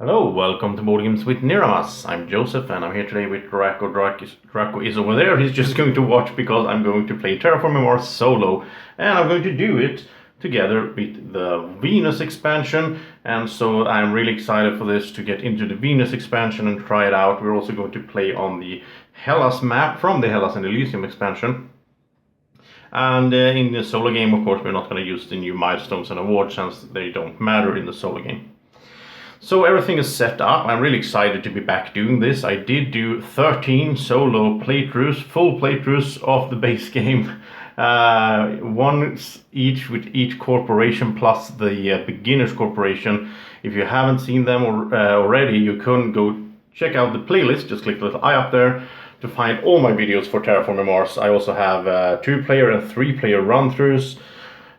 Hello, welcome to Board Games with Niramas. I'm Joseph and I'm here today with Draco. Draco is over there. He's just going to watch because I'm going to play Terraforming Mars solo. And I'm going to do it together with the Venus expansion. And so I'm really excited for this to get into the Venus expansion and try it out. We're also going to play on the Hellas map from the Hellas and Elysium expansion. And in the solo game, of course, we're not going to use the new milestones and awards since they don't matter in the solo game. So everything is set up. I'm really excited to be back doing this. I did do 13 solo playthroughs, full playthroughs of the base game. One each with each corporation plus the beginners corporation. If you haven't seen them already, you can go check out the playlist. Just click the little eye up there to find all my videos for Terraforming Mars. I also have 2-player and 3-player run-throughs.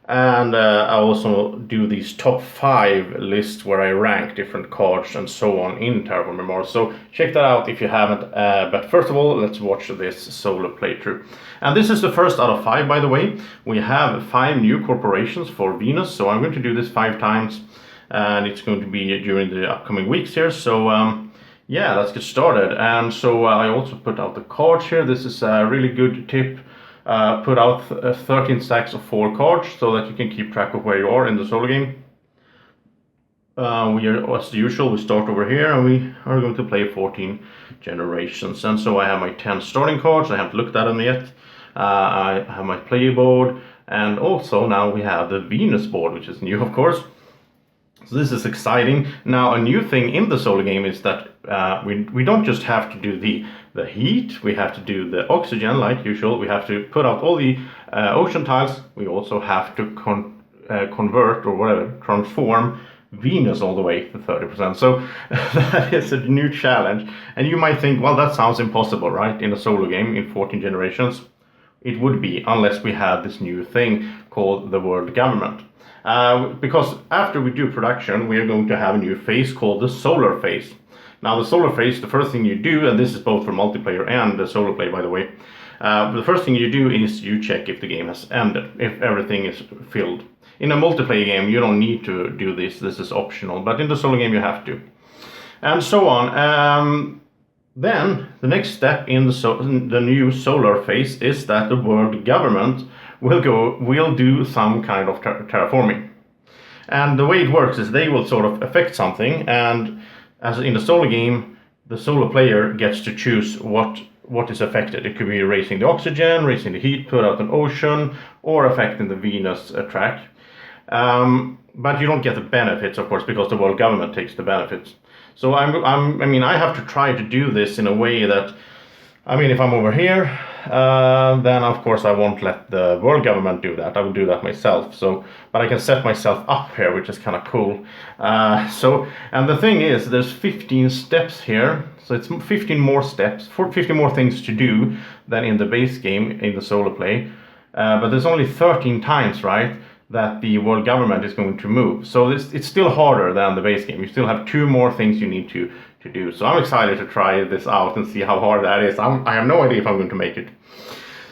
And I also do these top 5 lists where I rank different cards and so on in Terraforming Mars. So check that out if you haven't. But first of all, let's watch this solo playthrough. And this is the first out of 5, by the way. We have 5 new corporations for Venus. So I'm going to do this 5 times. And it's going to be during the upcoming weeks here. So yeah, let's get started. And so I also put out the cards here. This is a really good tip. Put out 13 stacks of 4 cards so that you can keep track of where you are in the solo game. As usual, we start over here and we are going to play 14 generations. And so I have my 10 starting cards. I haven't looked at them yet. I have my player board, and also now we have the Venus board, which is new, of course. So this is exciting. Now, a new thing in the solo game is that we don't just have to do the heat, we have to do the oxygen like usual, we have to put out all the ocean tiles, we also have to convert or whatever, transform Venus all the way to 30%. So that is a new challenge. And you might think, well, that sounds impossible, right? In a solo game in 14 generations. It would be, unless we had this new thing called the world government. Because after we do production, we are going to have a new phase called the solar phase. Now, the solar phase, the first thing you do, and this is both for multiplayer and the solo play, by the way, the first thing you do is you check if the game has ended, if everything is filled. In a multiplayer game, you don't need to do this. This is optional, but in the solo game, you have to. And so on. Then, the next step in the new solar phase is that the world government will do some kind of terraforming. And the way it works is they will sort of affect something, and as in the solo game, the solo player gets to choose what is affected. It could be raising the oxygen, raising the heat, put out an ocean, or affecting the Venus track. But you don't get the benefits, of course, because the world government takes the benefits. So I have to try to do this in a way that, if I'm over here, then of course I won't let the world government do that. I will do that myself. But I can set myself up here, which is kind of cool. And the thing is, there's 15 steps here. So it's 15 more steps, 15 more things to do than in the base game in the solo play. But there's only 13 times, right, that the world government is going to move. So it's still harder than the base game. You still have 2 more things you need to do. So I'm excited to try this out and see how hard that is. I have no idea if I'm going to make it.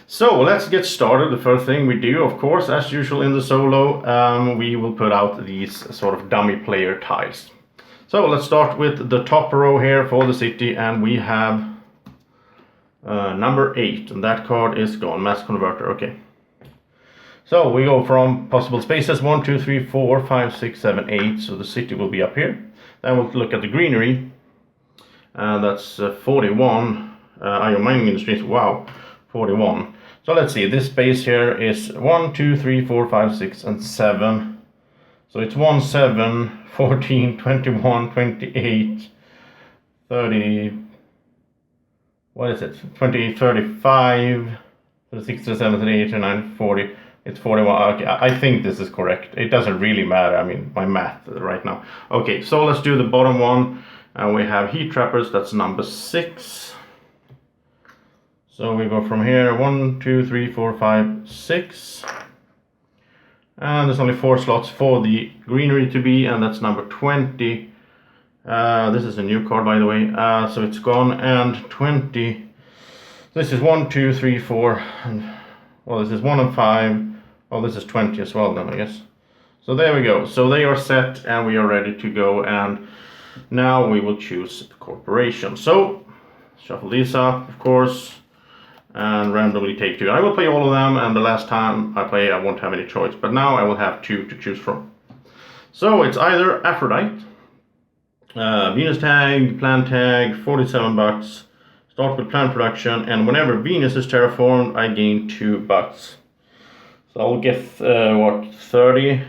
So let's get started. The first thing we do, of course, as usual in the solo, we will put out these sort of dummy player tiles. So let's start with the top row here for the city, and we have number 8, and that card is gone. Mass converter, okay. So we go from possible spaces 1, 2, 3, 4, 5, 6, 7, 8. So the city will be up here. Then we'll look at the greenery. That's 41. Iron mining industries. Wow, 41. So let's see. This space here is 1, 2, 3, 4, 5, 6, and 7. So it's 1, 7, 14, 21, 28, 30. What is it? 20, 35, 36, 37, 38, 39, 40. It's 41. Okay, I think this is correct. It doesn't really matter. My math right now. Okay, so let's do the bottom one. And we have heat trappers. That's number 6. So we go from here. 1, 2, 3, 4, 5, 6. And there's only 4 slots for the greenery to be, and that's number 20. This is a new card, by the way. So it's gone. And 20. This is 1, 2, 3, 4. Well, this is 1 and 5. Oh, this is 20 as well then, I guess. So there we go. So they are set and we are ready to go. And Now we will choose the corporation. So shuffle these up, of course, and randomly take 2. I will play all of them, and the last time I play I won't have any choice, but now I will have 2 to choose from. So it's either Aphrodite, Venus tag, plant tag, 47 bucks, start with plant production, and whenever Venus is terraformed I gain 2 bucks. So I'll get 30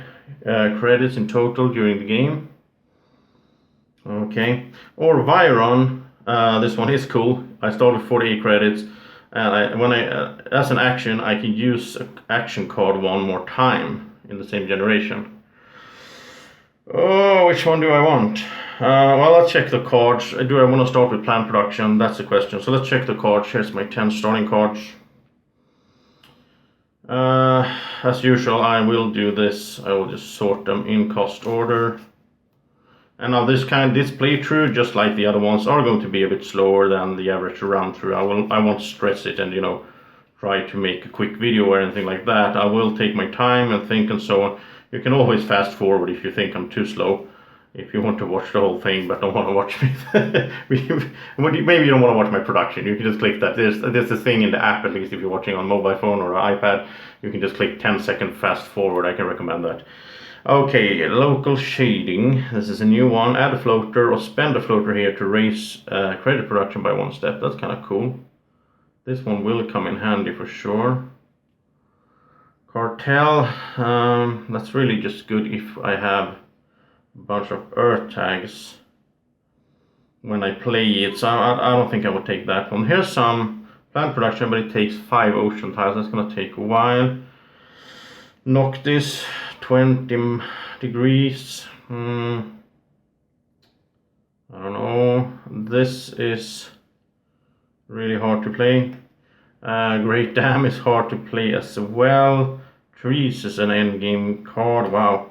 credits in total during the game. Okay, or Viron, this one is cool. I start with 48 credits, and as an action I can use an action card one more time in the same generation. Oh, which one do I want? Well, let's check the cards. Do I want to start with plant production? That's the question. So let's check the cards. Here's my 10 starting cards. As usual, I will do this. I will just sort them in cost order. And now this playthrough, just like the other ones, are going to be a bit slower than the average run through. I won't stress it and try to make a quick video or anything like that. I will take my time and think and so on. You can always fast forward if you think I'm too slow. If you want to watch the whole thing but don't want to watch me, maybe you don't want to watch my production. You can just click that. There's a thing in the app, at least if you're watching on mobile phone or iPad. You can just click 10-second fast forward. I can recommend that. Okay, local shading. This is a new one. Add a floater or spend a floater here to raise credit production by 1 step. That's kind of cool. This one will come in handy for sure. Cartel. That's really just good if I have a bunch of earth tags when I play it. So I don't think I would take that one. Here's some plant production, but it takes 5 ocean tiles. That's going to take a while. Knock this 20 degrees. I don't know. This is really hard to play. Great Dam is hard to play as well. Trees is an endgame card. Wow.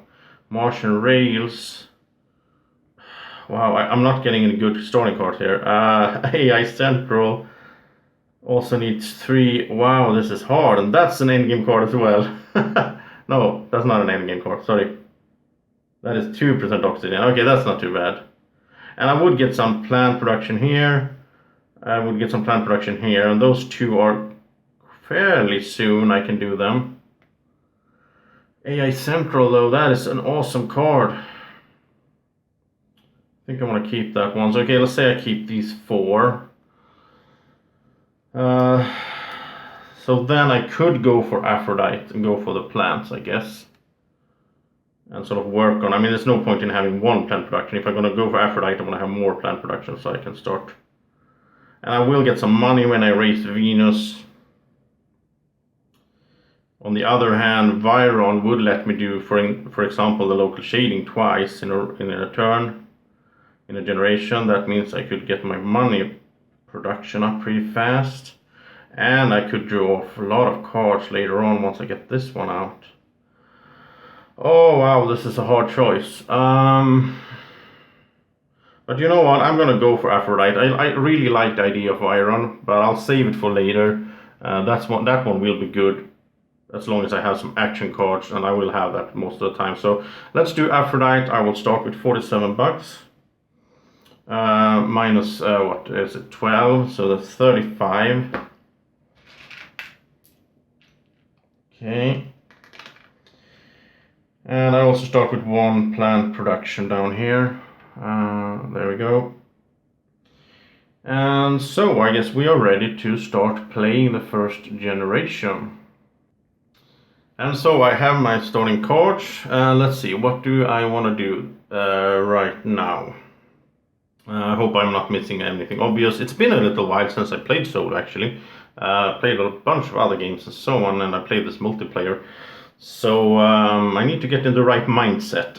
Martian Rails. Wow, I'm not getting any good starting cards here. AI Central also needs 3. Wow, this is hard. And that's an endgame card as well. No, that's not an endgame card. Sorry. That is 2% oxygen. Okay, that's not too bad. And I would get some plant production here. I would get some plant production here. And those 2 are fairly soon. I can do them. AI Central, though, that is an awesome card. I think I want to keep that one. So, okay, let's say I keep these 4. So then I could go for Aphrodite and go for the plants, I guess. And sort of work on, there's no point in having 1 plant production. If I'm going to go for Aphrodite, I want to have more plant production so I can start. And I will get some money when I raise Venus. On the other hand, Viron would let me do, for example, the local shading twice in a turn, in a generation. That means I could get my money production up pretty fast. And I could draw a lot of cards later on once I get this one out. Oh wow, this is a hard choice. But you know what, I'm gonna go for Aphrodite. I really like the idea of Viron, but I'll save it for later. That one will be good, as long as I have some action cards, and I will have that most of the time. So let's do Aphrodite. I will start with 47 bucks. Minus, what is it, 12, so that's 35. Okay. And I also start with 1 plant production down here. There we go. And so I guess we are ready to start playing the first generation. And so I have my starting cards. Let's see, what do I want to do right now? I hope I'm not missing anything obvious. It's been a little while since I played solo, actually. Played a bunch of other games and so on, and I played this multiplayer. So I need to get in the right mindset.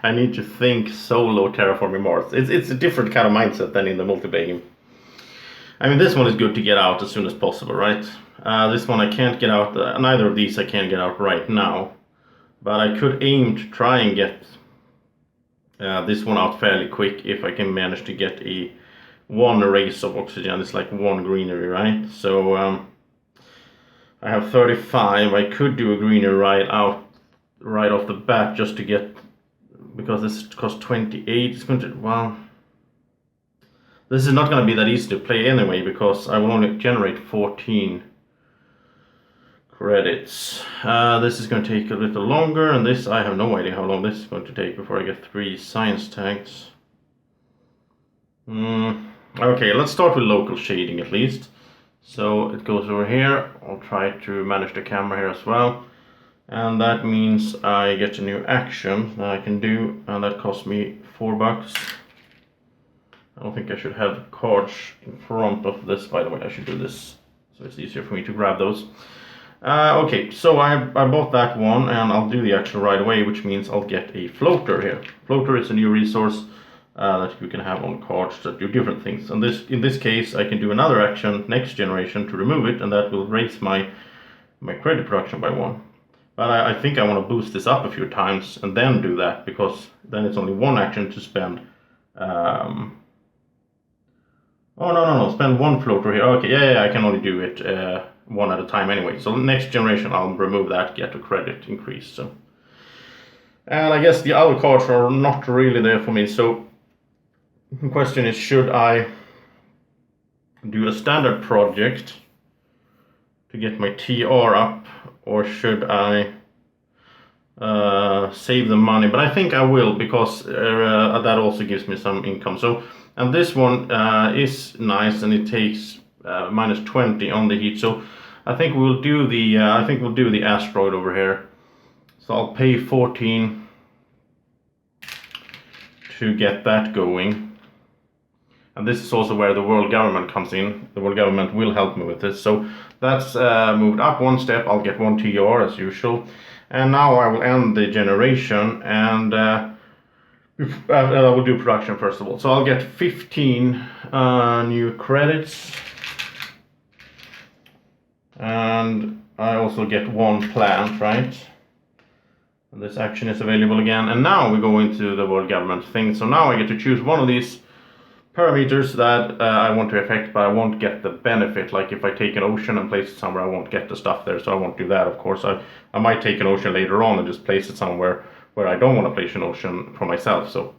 I need to think solo Terraforming Mars. It's a different kind of mindset than in the multiplayer game. This one is good to get out as soon as possible, right? This one I can't get out, neither of these I can get out right now. But I could aim to try and get this one out fairly quick if I can manage to get 1 race of oxygen. It's like 1 greenery, right? So I have 35. I could do a greenery right off the bat just to get because this costs 28. It's going to, well, this is not going to be that easy to play anyway, because I will only generate 14 credits. This is going to take a little longer, and this, I have no idea how long this is going to take before I get 3 science tags. Okay, let's start with local shading at least. So it goes over here. I'll try to manage the camera here as well. And that means I get a new action that I can do, and that costs me $4. I don't think I should have cards in front of this, by the way. I should do this so it's easier for me to grab those. Okay, so I bought that one, and I'll do the action right away, which means I'll get a floater here. Floater is a new resource that you can have on cards that do different things. And in this case, I can do another action next generation to remove it, and that will raise my credit production by 1. But I think I want to boost this up a few times and then do that, because then it's only 1 action to spend. Oh, no, spend 1 floater here. Okay, yeah, I can only do it 1 at a time anyway. So next generation I'll remove that, get a credit increase. So, and I guess the other cards are not really there for me. So the question is, should I do a standard project to get my TR up, or should I save the money? But I think I will, because that also gives me some income. So, and this one is nice, and it takes minus 20 on the heat. So I think we'll do the asteroid over here. So I'll pay 14 to get that going. And this is also where the world government comes in. The world government will help me with this. So that's moved up 1 step. I'll get 1 TR as usual. And now I will end the generation, and I will do production first of all. So I'll get 15 new credits. And I also get 1 plant, right? And this action is available again. And now we go into the world government thing. So now I get to choose one of these parameters that I want to affect, but I won't get the benefit. Like if I take an ocean and place it somewhere, I won't get the stuff there, so I won't do that, of course. I might take an ocean later on and just place it somewhere where I don't want to place an ocean for myself. So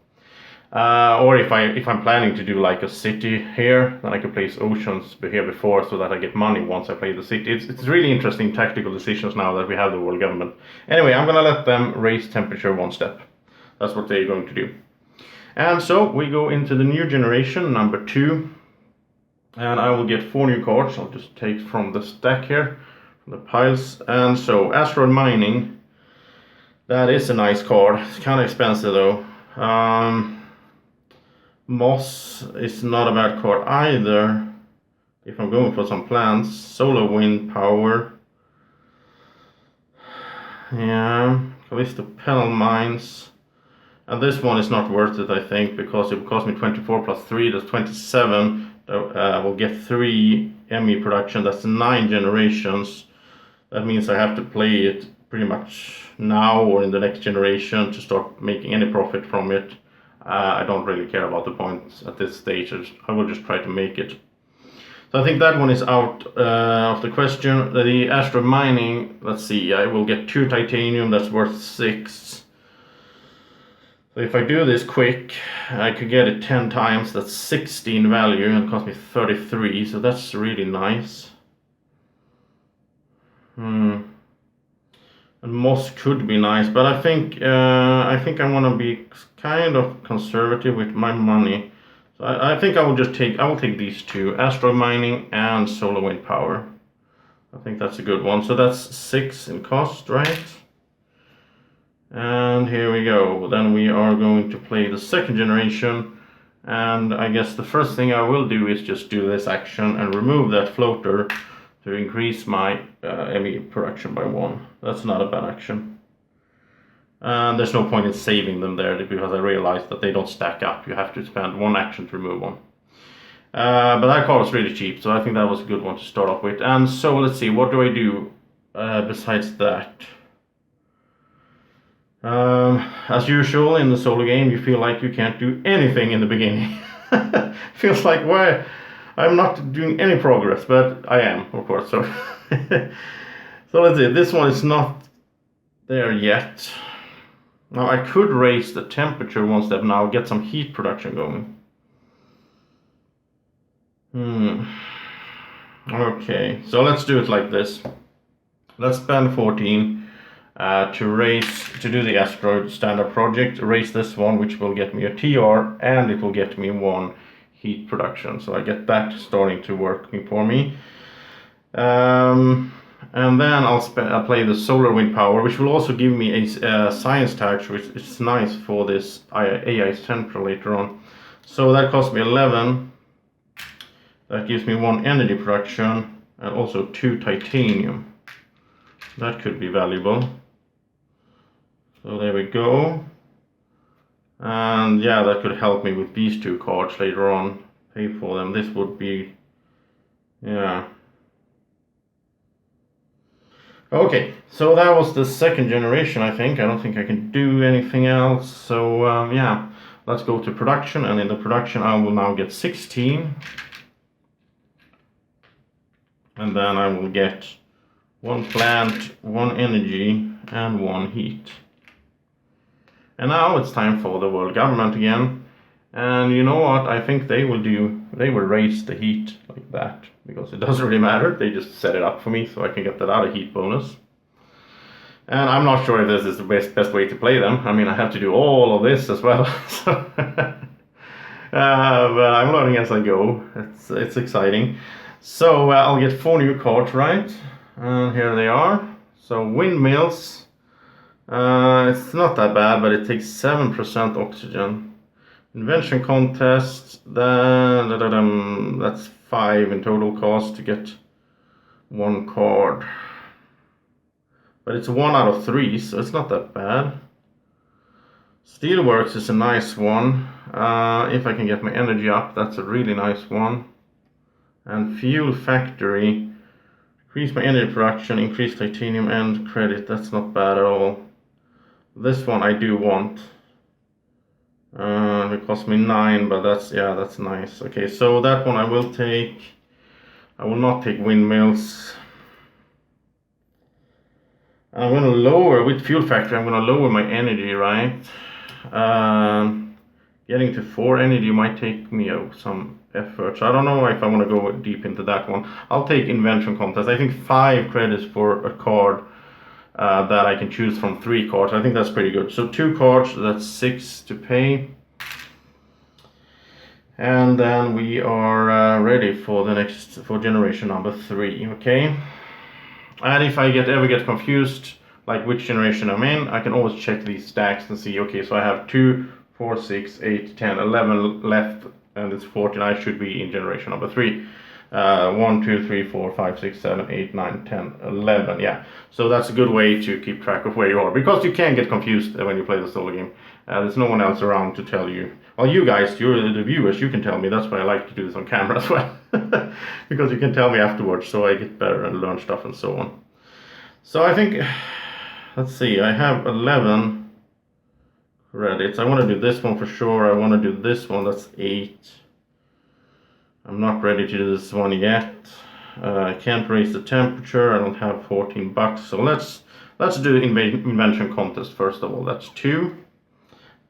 or if I'm planning to do like a city here, then I could place oceans here before, so that I get money once I play the city. It's really interesting tactical decisions now that we have the world government. Anyway, I'm gonna let them raise temperature 1 step. That's what they're going to do. And so we go into the new generation, number 2. And I will get 4 new cards. I'll just take from the stack here, from the piles. And so, asteroid mining. That is a nice card. It's kind of expensive though. Moss is not a bad card either, if I'm going for some plants. Solar wind power. Yeah, Callisto panel mines. And this one is not worth it, I think, because it will cost me 24 plus 3, that's 27. We'll get 3 ME production, that's 9 generations. That means I have to play it pretty much now or in the next generation to start making any profit from it. I don't really care about the points at this stage. I will just try to make it. So I think that one is out of the question. The asteroid mining, let's see, I will get 2 titanium, that's worth 6. So if I do this quick, I could get it 10 times, that's 16 value, and it cost me 33, so that's really nice. And moss could be nice, but I think I want to be kind of conservative with my money. So I think I will take these 2, asteroid mining and solar wind power. I think that's a good one. So that's 6 in cost, right? And here we go. Then we are going to play the second generation, and I guess the first thing I will do is just do this action and remove that floater to increase my ME production by 1. That's not a bad action. And there's no point in saving them there, because I realized that they don't stack up. You have to spend 1 action to remove 1. But that card was really cheap, so I think that was a good one to start off with. And so let's see, what do I do besides that? As usual in the solo game, you feel like you can't do anything in the beginning. Feels like, why? I'm not doing any progress, but I am, of course. So, so let's see. This one is not there yet. Now I could raise the temperature one step now, get some heat production going. Okay, so let's do it like this. Let's spend 14 to do the asteroid standard project, raise this one, which will get me a TR, and it will get me 1 heat production. So I get that starting to work for me. And then I'll play the solar wind power, which will also give me a science tax, which is nice for this AI Central later on. So that costs me 11. That gives me 1 energy production and also 2 titanium. That could be valuable. So there we go. And yeah, that could help me with these 2 cards later on. Pay for them. This would be, yeah. Okay, so that was the 2nd generation, I think. I don't think I can do anything else. So yeah, let's go to production. And in the production, I will now get 16. And then I will get 1 plant, 1 energy, and 1 heat. And now it's time for the world government again. And you know what? I think they will raise the heat like that. Because it doesn't really matter. They just set it up for me so I can get that other heat bonus. And I'm not sure if this is the best way to play them. I mean, I have to do all of this as well. So but I'm learning as I go. It's exciting. So I'll get 4 new cards, right? And here they are. So windmills. It's not that bad, but it takes 7% oxygen. Invention contest. Then that's 5 in total cost to get 1 card. But it's 1 out of 3, so it's not that bad. Steelworks is a nice one. If I can get my energy up, that's a really nice one. And Fuel Factory, increase my energy production, increase titanium and credit. That's not bad at all. This one I do want. It cost me 9, but that's nice. Okay, so that one I will take. I will not take windmills. I'm gonna lower with Fuel Factory. I'm gonna lower my energy, right? Getting to 4 energy might take me some effort. So I don't know if I want to go deep into that one. I'll take Invention Contest. I think 5 credits for a card that I can choose from 3 cards. I think that's pretty good. So 2 cards, that's 6 to pay. And then we are ready for for generation number 3, okay? And if I ever get confused, like which generation I'm in, I can always check these stacks and see, okay, so I have 2, 4, 6, 8, 10, 11 left, and it's 14. I should be in generation number 3. 1, 2, 3, 4, 5, 6, 7, 8, 9, 10, 11. Yeah, so that's a good way to keep track of where you are, because you can get confused when you play the solo game. There's no one else around to tell you. Well, you guys, you're the viewers, you can tell me. That's why I like to do this on camera as well, because you can tell me afterwards, so I get better and learn stuff and so on. So I think, let's see, I have 11 credits. I want to do this one for sure. I want to do this one. That's 8. I'm not ready to do this one yet. I can't raise the temperature. I don't have 14 bucks. So let's do invention contest first of all. That's 2.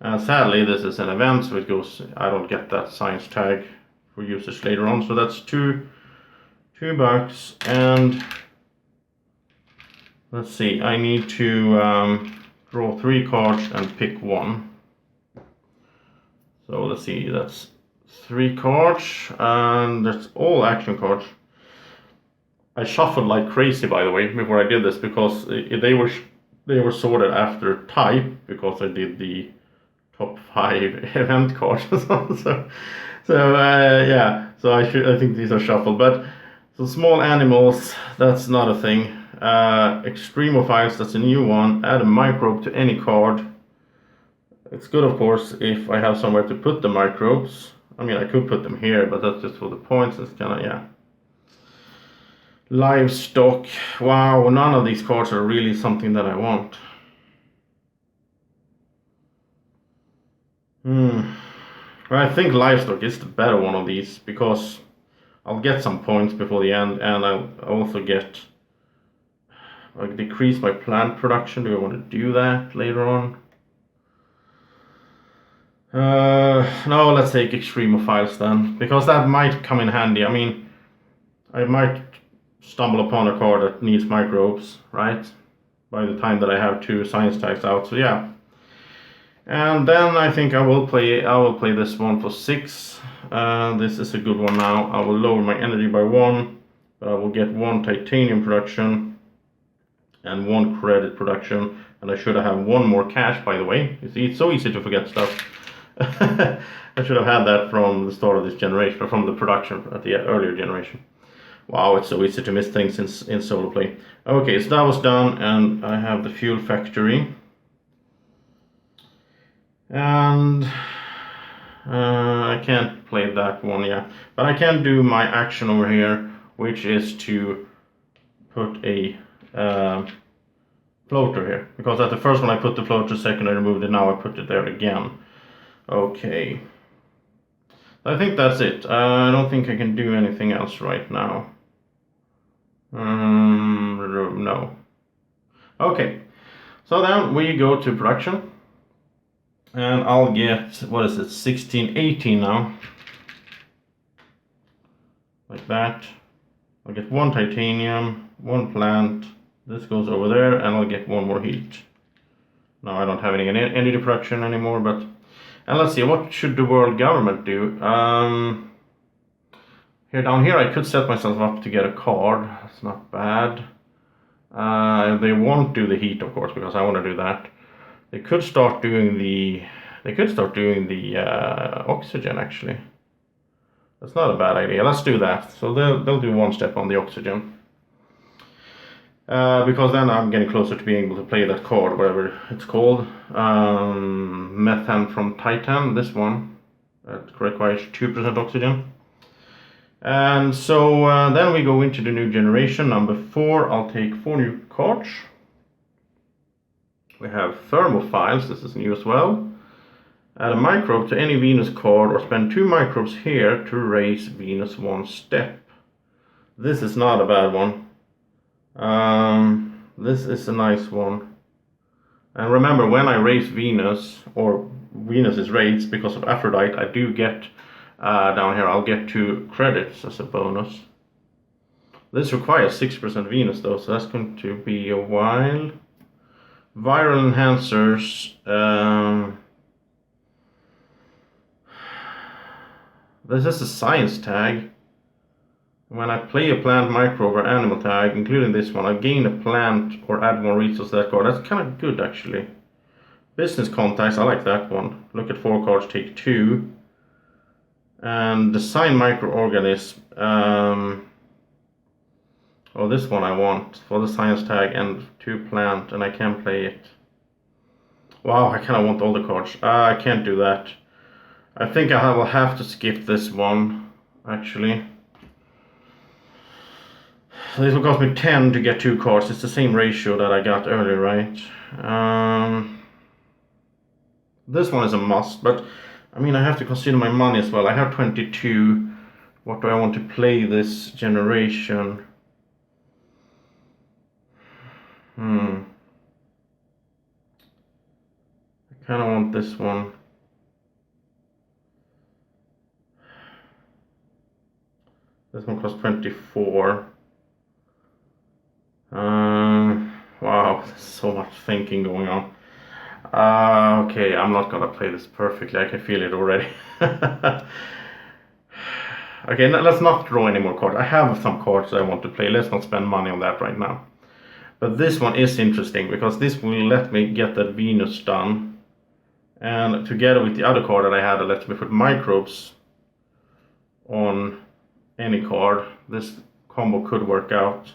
Sadly, this is an event, so it goes. I don't get that science tag for usage later on. So that's 2 bucks. And let's see. I need to draw 3 cards and pick 1. So let's see. That's 3 cards, and that's all action cards. I shuffled like crazy, by the way, before I did this, because they were sorted after type, because I did the top 5 event cards. Yeah, so I think these are shuffled. But so small animals, that's not a thing. Extremophiles, that's a new one. Add a microbe to any card. It's good, of course, if I have somewhere to put the microbes. I mean, I could put them here, but that's just for the points. It's kind of, yeah. Livestock. Wow, none of these cards are really something that I want. Well, I think livestock is the better one of these, because I'll get some points before the end, and I'll also get, like, decrease my plant production. Do I want to do that later on? No, let's take extremophiles then, because that might come in handy. I mean, I might stumble upon a card that needs microbes, right? By the time that I have 2 science tags out, so yeah. And then I think I will play this one for 6. This is a good one now. I will lower my energy by 1, but I will get 1 titanium production and 1 credit production, and I should have 1 more cash, by the way. You see, it's so easy to forget stuff. I should have had that from the start of this generation, or from the production at the earlier generation. Wow, it's so easy to miss things in solo play. Okay, so that was done, and I have the fuel factory. And I can't play that one yet, but I can do my action over here, which is to put a floater here, because at the first one I put the floater, second I removed it, now I put it there again. Okay, I think that's it. I don't think I can do anything else right now. No. Okay, so then we go to production. And I'll get, what is it, 16, 18 now. Like that. I'll get 1 titanium, 1 plant. This goes over there, and I'll get 1 more heat. Now I don't have any energy production anymore, but... And let's see, what should the world government do? Here down here I could set myself up to get a card. That's not bad. They won't do the heat, of course, because I want to do that. They could start doing the oxygen, actually. That's not a bad idea. Let's do that. So they'll do 1 step on the oxygen. Because then I'm getting closer to being able to play that card, whatever it's called. Methane from Titan, this one. That requires 2% oxygen. And so then we go into the new generation, number 4. I'll take 4 new cards. We have thermophiles, this is new as well. Add a microbe to any Venus card, or spend 2 microbes here to raise Venus 1 step. This is not a bad one. This is a nice one. And remember, when I raise Venus, or Venus is raised because of Aphrodite, I do get, down here, I'll get 2 credits as a bonus. This requires 6% Venus though, so that's going to be a while. Viral enhancers. This is a science tag. When I play a plant, microbe, or animal tag, including this one, I gain a plant or add more resources to that card. That's kind of good, actually. Business contacts, I like that one. Look at 4 cards, take 2. And design microorganism. Oh, this one I want for the science tag and 2 plant, and I can play it. Wow, I kind of want all the cards. I can't do that. I think I will have to skip this one, actually. This will cost me 10 to get 2 cards. It's the same ratio that I got earlier, right? This one is a must, but I mean, I have to consider my money as well. I have 22. What do I want to play this generation? I kind of want this one. This one costs 24. Wow, there's so much thinking going on. Okay, I'm not gonna play this perfectly. I can feel it already. Okay, let's not draw any more cards. I have some cards I want to play. Let's not spend money on that right now. But this one is interesting because this will let me get that Venus done. And together with the other card that I had, it lets me put microbes on any card. This combo could work out.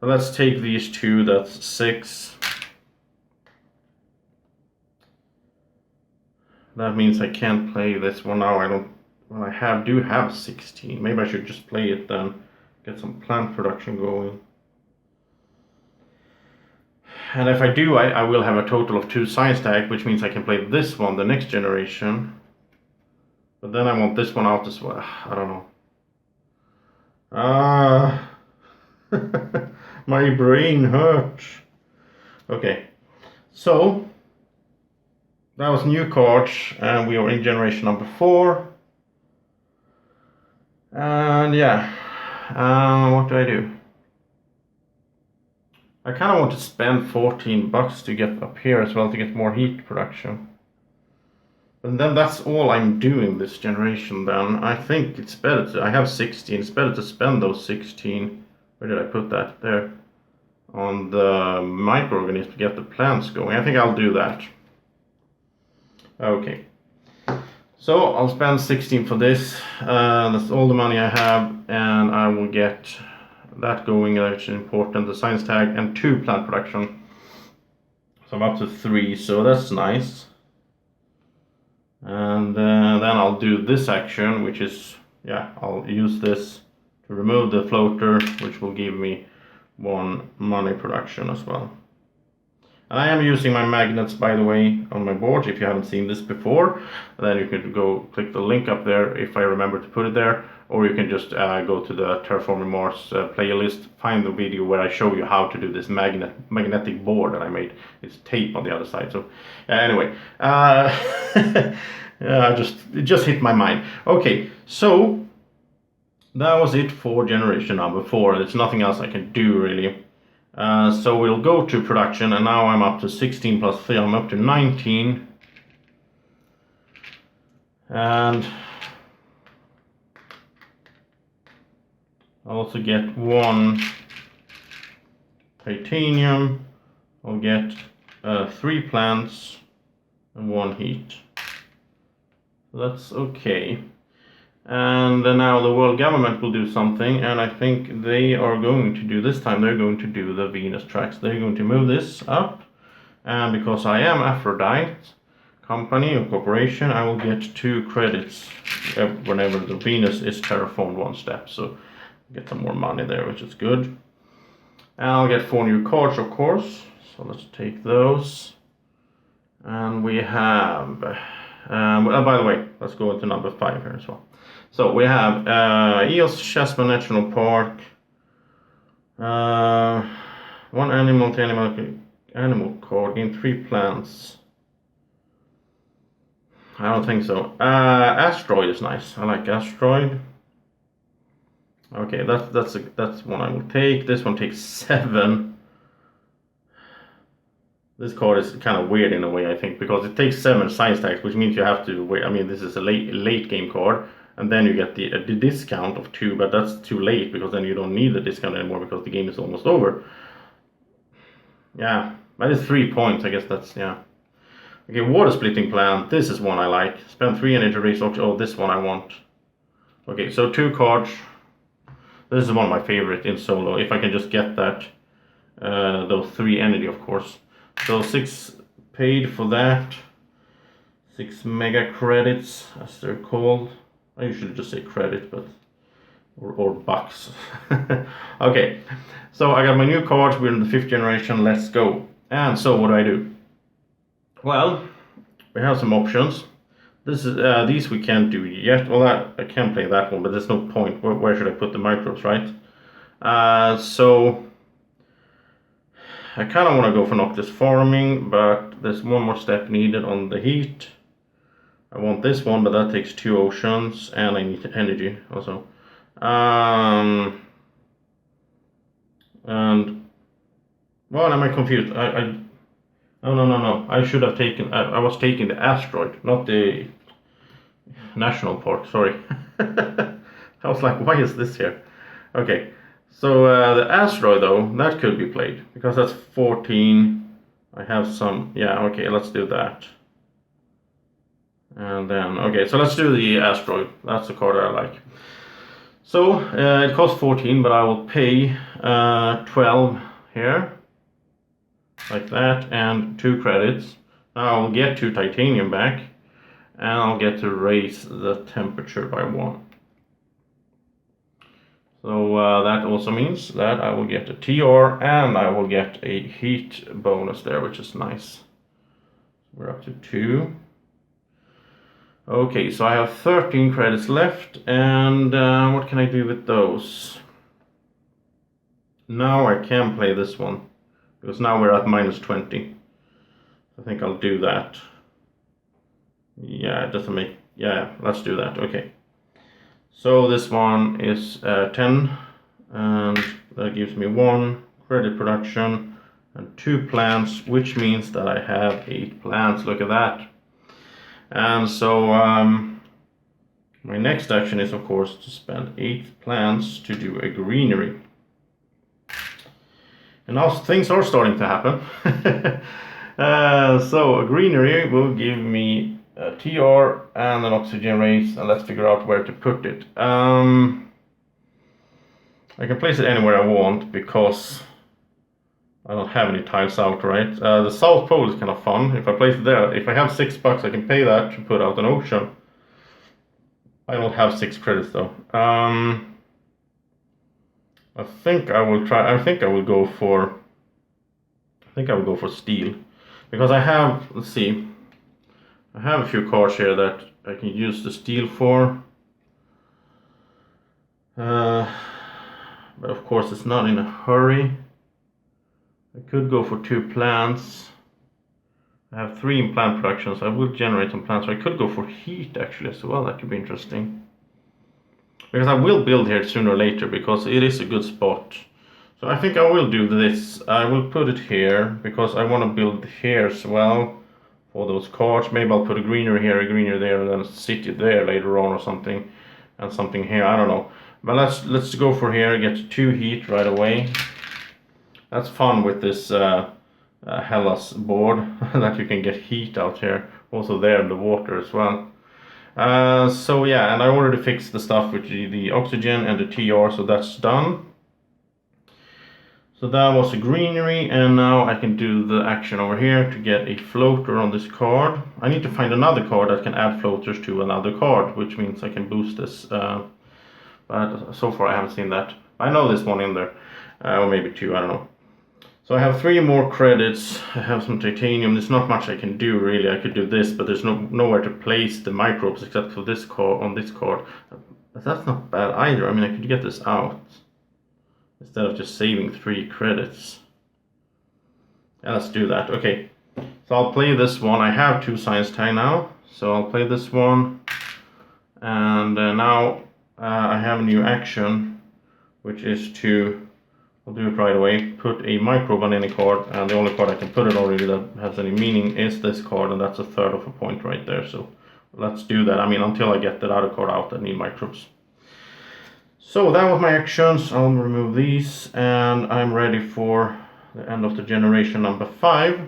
So let's take these 2, that's 6. That means I can't play this one now. Well, I do have 16. Maybe I should just play it then. Get some plant production going. And if I do, I will have a total of 2 science tags, which means I can play this one, the next generation. But then I want this one out as well. I don't know. My brain hurts. Okay, so that was new cards, and we are in generation number 4. And yeah, what do I do? I kind of want to spend 14 bucks to get up here as well, to get more heat production. And then that's all I'm doing this generation then. I think it's better to, I have 16, it's better to spend those 16, where did I put that? There. On the microorganisms to get the plants going. I think I'll do that. Okay. So I'll spend 16 for this. That's all the money I have, and I will get that going, which is important. The science tag and 2 plant production. So I'm up to 3, so that's nice. And then I'll do this action, which is, yeah, I'll use this to remove the floater, which will give me 1 money production as well. And I am using my magnets, by the way, on my board. If you haven't seen this before, then you can go click the link up there if I remember to put it there, or you can just go to the Terraforming Mars playlist, find the video where I show you how to do this magnetic board that I made. It's tape on the other side. So anyway, it just hit my mind. Okay, so that was it for generation number 4. There's nothing else I can do really. So we'll go to production, and now I'm up to 16 plus 3. I'm up to 19. And I'll also get 1 titanium. I'll get 3 plants and 1 heat. So that's okay. And now the world government will do something, and I think they are going to do, this time they're going to do the Venus tracks. They're going to move this up, and because I am Aphrodite company or corporation, I will get 2 credits whenever the Venus is terraformed 1 step. So get some more money there, which is good. And I'll get 4 new cards, of course. So let's take those. And we have, by the way, let's go into number 5 here as well. So we have Eos Chasma National Park, 1 animal to animal card in 3 plants. I don't think so. Asteroid is nice. I like Asteroid. Okay, that's one I will take. This one takes 7. This card is kind of weird in a way, I think, because it takes 7 science tags, which means you have to wait. I mean, this is a late game card. And then you get the discount of 2, but that's too late, because then you don't need the discount anymore because the game is almost over. Yeah, that is 3 points. I guess that's, yeah. Okay, water splitting plant. This is one I like. Spend 3 energy to raise auction. Oh, this one I want. Okay, so 2 cards. This is one of my favorite in solo. If I can just get that, those 3 energy, of course. So 6 paid for that. 6 mega credits, as they're called. I usually just say credit, but or bucks. Okay, so I got my new cards. We're in the 5th generation. Let's go. And so what do? Well, we have some options. This is these we can't do yet. Well, I can play that one, but there's no point. Where should I put the microbes, right? So I kind of want to go for Noctis farming, but there's one more step needed on the heat. I want this one, but that takes 2 oceans, and I need energy also. And well, am I confused? No. I should have taken. I was taking the asteroid, not the national park. Sorry. I was like, why is this here? Okay, so the asteroid though, that could be played because that's 14. I have some. Yeah. Okay, let's do that. And then, okay, so let's do the asteroid. That's the card I like. So it costs 14, but I will pay 12 here, like that, and 2 credits. Now I'll get 2 titanium back, and I'll get to raise the temperature by 1. So that also means that I will get a TR, and I will get a heat bonus there, which is nice. We're up to 2. Okay, so I have 13 credits left, and what can I do with those? Now I can play this one, because now we're at minus 20. I think I'll do that. Yeah, it doesn't make, yeah, let's do that, okay. So this one is 10, and that gives me 1 credit production and 2 plants, which means that I have 8 plants, look at that. And so my next action is of course to spend 8 plants to do a greenery. And now things are starting to happen. So a greenery will give me a TR and an oxygen race, and let's figure out where to put it. I can place it anywhere I want because I don't have any tiles out, right? The South Pole is kind of fun. If I place it there, if I have $6, I can pay that to put out an ocean. I don't have 6 credits though. I think I will try. I think I will go for steel, because I have. Let's see. I have a few cards here that I can use the steel for. But of course, it's not in a hurry. I could go for 2 plants. I have 3 in plant production, so I will generate some plants. So I could go for heat actually as well. That could be interesting. Because I will build here sooner or later, because it is a good spot. So I think I will do this. I will put it here because I want to build here as well for those cards. Maybe I'll put a greenery here, a greenery there, and then a city there later on or something, and something here. I don't know. But let's go for here. Get 2 heat right away. That's fun with this Hellas board that you can get heat out here. Also there in the water as well. So yeah, and I already fixed the stuff with the oxygen and the TR, so that's done. So that was a greenery, and now I can do the action over here to get a floater on this card. I need to find another card that can add floaters to another card, which means I can boost this. But so far I haven't seen that. I know there's one in there, or maybe 2, I don't know. So I have 3 more credits. I have some titanium. There's not much I can do really. I could do this, but there's nowhere to place the microbes except for this card on this card. But that's not bad either. I mean, I could get this out instead of just saving 3 credits. Yeah, let's do that. Okay, so I'll play this one. I have 2 science tie now, so I'll play this one. And now I have a new action, which is to, I'll do it right away, put a microbe on any card, and the only card I can put it already that has any meaning is this card, and that's a third of a point right there. So let's do that. I mean, until I get that other card out, I need microbes. So that was my actions. I'll remove these, and I'm ready for the end of the generation number 5.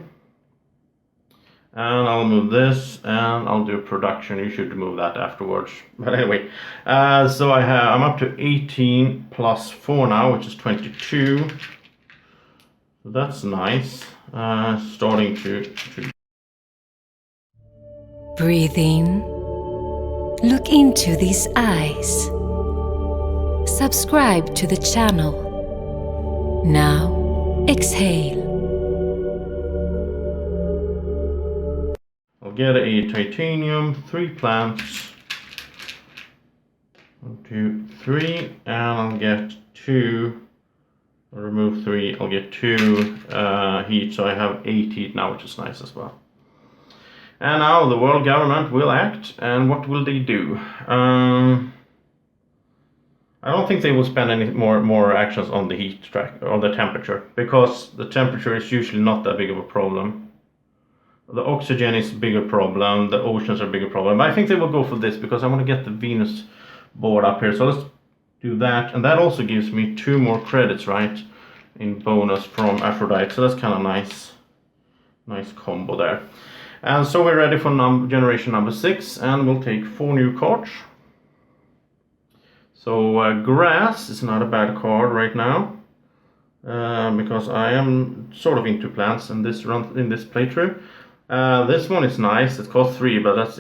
And I'll move this, and I'll do production. You should remove that afterwards. But anyway, so I'm up to 18 plus 4 now, which is 22. So that's nice. Starting to... Breathe in. Look into these eyes. Subscribe to the channel. Now, exhale. I'll get a titanium, 3 plants. 1, 2, 3, and I'll get 2. I'll remove 3, I'll get 2 heat, so I have 8 heat now, which is nice as well. And now the world government will act, and what will they do? I don't think they will spend any more actions on the heat track, or the temperature, because the temperature is usually not that big of a problem. The oxygen is a bigger problem, the oceans are a bigger problem. But I think they will go for this, because I want to get the Venus board up here. So let's do that, and that also gives me 2 more credits, right, in bonus from Aphrodite. So that's kind of nice. Nice combo there. And so we're ready for generation number 6, and we'll take 4 new cards. So grass is not a bad card right now, because I am sort of into plants in this playthrough. This one is nice. It costs 3, but that's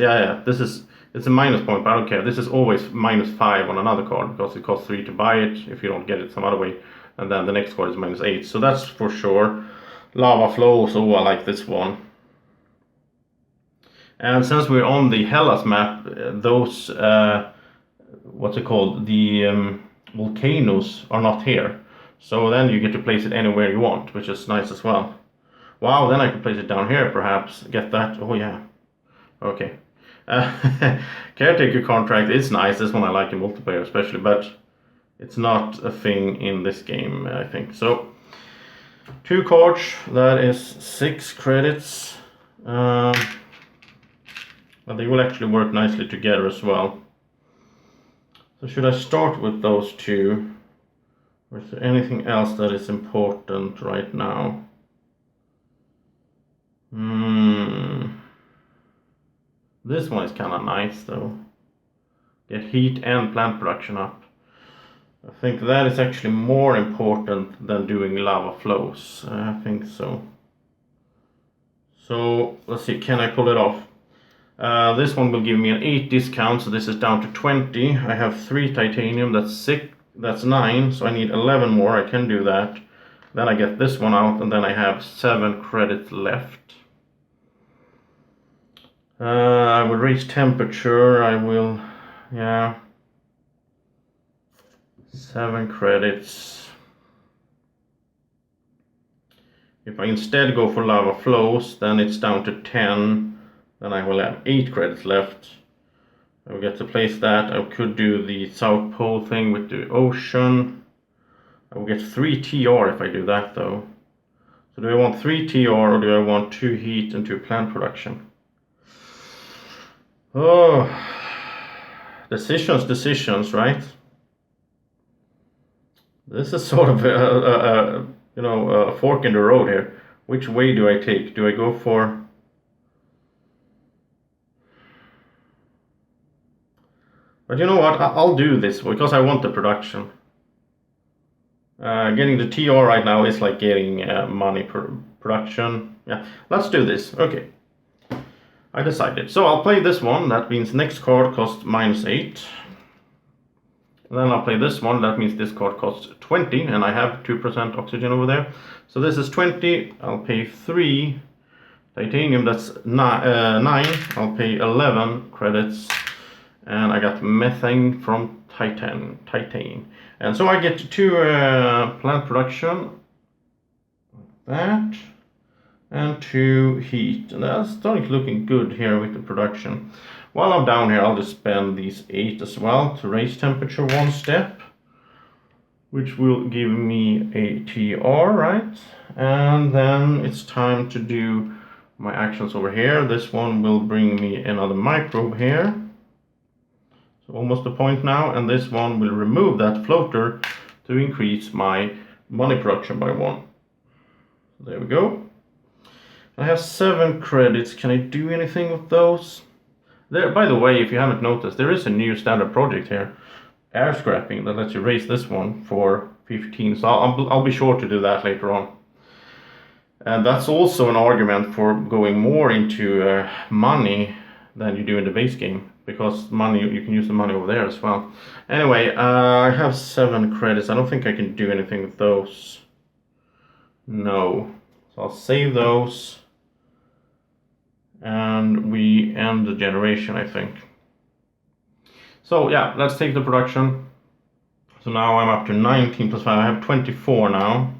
it's a minus point, but I don't care. This is always -5 on another card because it costs 3 to buy it if you don't get it some other way, and then the next card is -8. So that's for sure. Lava flow. So I like this one. And since we're on the Hellas map, those what's it called? The volcanoes are not here. So then you get to place it anywhere you want, which is nice as well. Wow, then I can place it down here perhaps. Get that. Oh yeah. Okay. Caretaker contract is nice. This one I like in multiplayer especially, but it's not a thing in this game, I think. So 2 cards, that is 6 credits. But they will actually work nicely together as well. So should I start with those 2? Or is there anything else that is important right now? This one is kind of nice though. Get heat and plant production up. I think that is actually more important than doing lava flows. I think so. So let's see, can I pull it off? This one will give me an 8 discount, so this is down to 20. I have 3 titanium, that's 9, so I need 11 more. I can do that. Then I get this one out, and then I have 7 credits left. I will raise temperature. I will, yeah, 7 credits. If I instead go for lava flows, then it's down to 10. Then I will have 8 credits left. I will get to place that. I could do the South Pole thing with the ocean. I will get 3 TR if I do that though. So do I want 3 TR or do I want 2 heat and 2 plant production? Oh, decisions, right? This is sort of a fork in the road here. Which way do I take? Do I go for... But you know what? I'll do this because I want the production. Getting the TR right now is like getting money per production. Yeah, let's do this. Okay. I decided. So I'll play this one. That means next card costs -8. And then I'll play this one. That means this card costs 20. And I have 2% oxygen over there. So this is 20. I'll pay 3 titanium. That's 9. I'll pay 11 credits. And I got methane from titane. And so I get 2 plant production. Like that. And 2 heat. And that's starting looking good here with the production. While I'm down here, I'll just spend these 8 as well to raise temperature 1 step. Which will give me a TR, right? And then it's time to do my actions over here. This one will bring me another microbe here. So almost a point now. And this one will remove that floater to increase my money production by 1. There we go. I have 7 credits. Can I do anything with those? There, by the way, if you haven't noticed, there is a new standard project here, air scrapping, that lets you raise this one for 15. So I'll be sure to do that later on. And that's also an argument for going more into money than you do in the base game, because money, you can use the money over there as well. Anyway, I have 7 credits. I don't think I can do anything with those. No. So I'll save those. And we end the generation, I think. So yeah, let's take the production. So now I'm up to 19 plus 5. I have 24 now.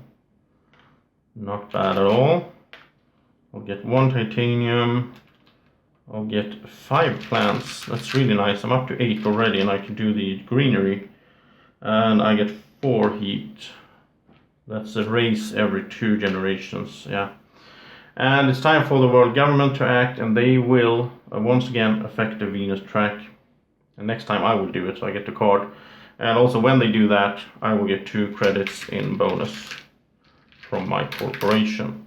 Not bad at all. I'll get 1 titanium. I'll get 5 plants. That's really nice. I'm up to 8 already and I can do the greenery. And I get 4 heat. That's a raise every 2 generations, yeah. And it's time for the world government to act, and they will once again affect the Venus track. And next time I will do it, so I get the card. And also when they do that, I will get 2 credits in bonus from my corporation.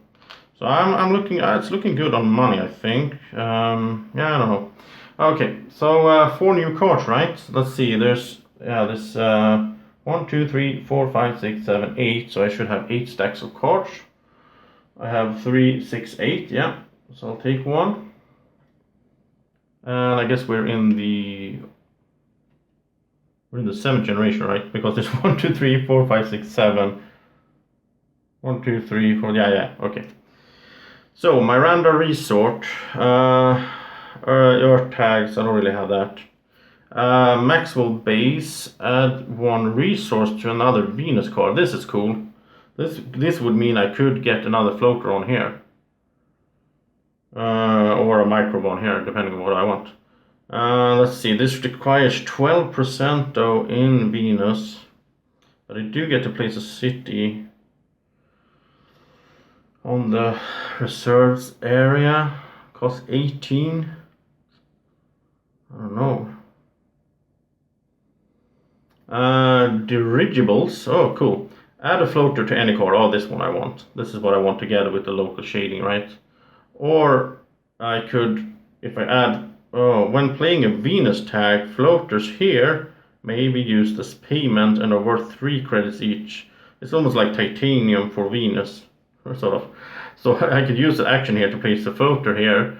So I'm looking, it's looking good on money, I think. Yeah, I don't know. Okay, so 4 new cards, right? Let's see, there's, yeah, this 1, 2, 3, 4, 5, 6, 7, 8. So I should have 8 stacks of cards. I have 3, 6, 8, yeah. So I'll take 1. And I guess we're in the 7th generation, right? Because there's 1, 2, 3, 4, 5, 6, 7. 1, 2, 3, 4, yeah, okay. So, Miranda Resort, Earth tags, I don't really have that. Maxwell Base, add 1 resource to another Venus card. This is cool. This would mean I could get another floater on here. Or a microbe on here, depending on what I want. Let's see, this requires 12% though in Venus. But I do get to place a city on the reserves area. Costs 18. I don't know. Dirigibles. Oh, cool. Add a floater to any card. Oh, this one I want. This is what I want together with the local shading, right? Or I could, if I add, when playing a Venus tag, floaters here maybe used as payment and are worth 3 credits each. It's almost like titanium for Venus, sort of. So I could use the action here to place the floater here,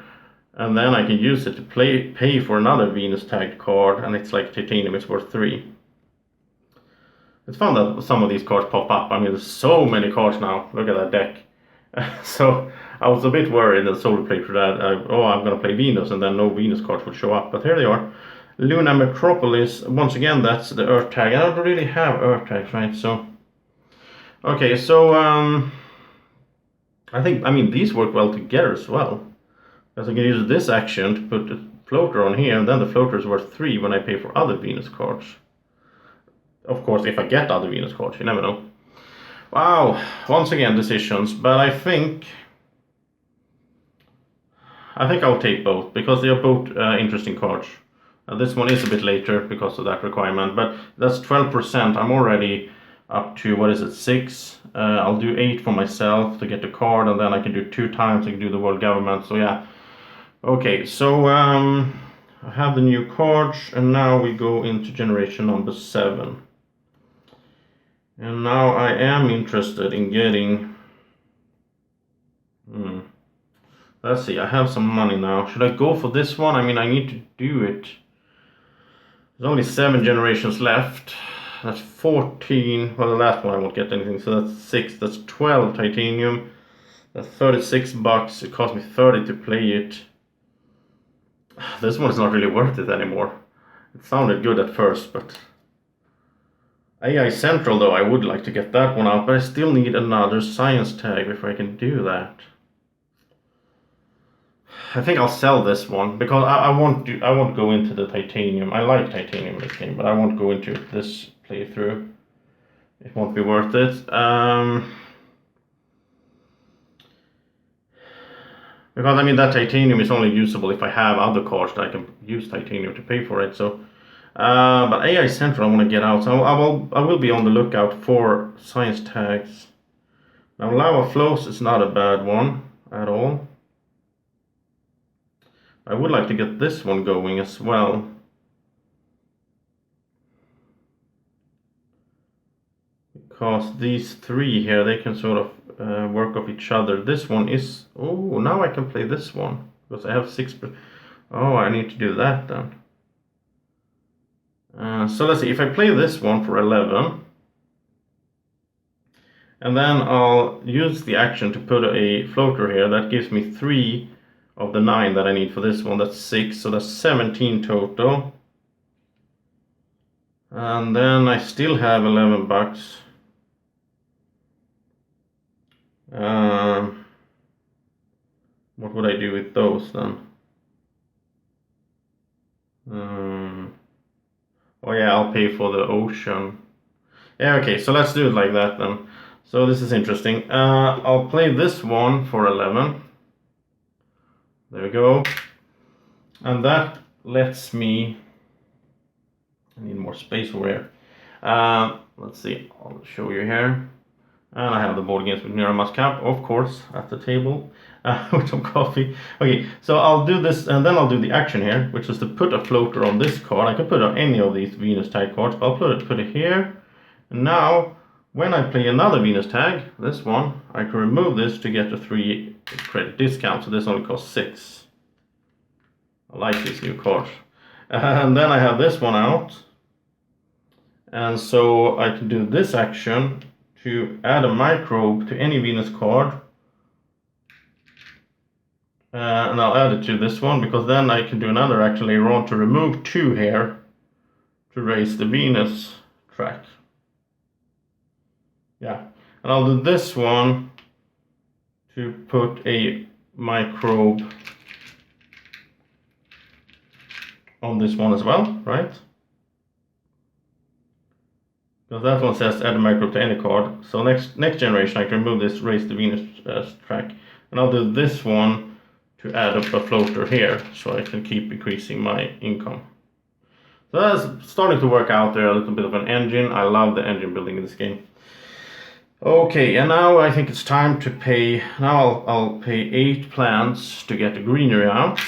and then I can use it to pay for another Venus tagged card, and it's like titanium, it's worth 3. It's fun that some of these cards pop up. I mean, there's so many cards now. Look at that deck. So I was a bit worried that Solar played for that. I'm going to play Venus, and then no Venus cards would show up. But here they are. Luna Metropolis. Once again, that's the Earth tag. I don't really have Earth tags, right? So, okay. So I mean, these work well together as well. Because I can use this action to put the floater on here, and then the floater is worth 3 when I pay for other Venus cards. Of course, if I get other Venus cards, you never know. Wow, once again decisions, but I think I'll take both because they are both interesting cards. This one is a bit later because of that requirement, but that's 12%. I'm already up to, what is it, 6. I'll do 8 for myself to get the card, and then I can do 2 times. I can do the world government. So yeah, okay. So I have the new cards, and now we go into generation number 7. And now I am interested in getting... Let's see, I have some money now. Should I go for this one? I mean, I need to do it. There's only 7 generations left. That's 14. Well, the last one I won't get anything, so that's 6. That's 12 titanium. That's 36 bucks. It cost me 30 to play it. This one is not really worth it anymore. It sounded good at first, but... AI Central, though, I would like to get that one out, but I still need another science tag before I can do that. I think I'll sell this one because I won't go into the titanium. I like titanium in this game, but I won't go into this playthrough. It won't be worth it. Because I mean that titanium is only usable if I have other cards that I can use titanium to pay for it. So. But AI Central I want to get out, so I will be on the lookout for science tags. Now Lava Flows is not a bad one at all. I would like to get this one going as well. Because these 3 here, they can sort of work off each other. This one is... Oh, now I can play this one. Because I have 6... Oh, I need to do that then. So let's see, if I play this one for 11, and then I'll use the action to put a floater here, that gives me 3 of the 9 that I need for this one. That's 6, so that's 17 total. And then I still have 11 bucks. What would I do with those then? Oh yeah, I'll pay for the ocean. Yeah, okay, so let's do it like that then. So this is interesting. I'll play this one for 11. There we go. And that lets me... I need more space over here. Let's see, I'll show you here. And I have the board games with Niramas cap, of course, at the table with some coffee. Okay, so I'll do this, and then I'll do the action here, which is to put a floater on this card. I can put it on any of these Venus tag cards, but I'll put it here. And now, when I play another Venus tag, this one, I can remove this to get a 3 credit discount, so this only costs 6. I like these new cards. And then I have this one out. And so I can do this action to add a microbe to any Venus card. And I'll add it to this one, because then I can do another action later on to remove 2 here to raise the Venus track. Yeah, and I'll do this one to put a microbe on this one as well, right? Because that one says add a microbe to any card. So next generation I can remove this raise the Venus track. And I'll do this one to add up a floater here so I can keep increasing my income. So that's starting to work out there, a little bit of an engine. I love the engine building in this game. Okay, and now I think it's time to pay. Now I'll pay 8 plants to get the greenery out.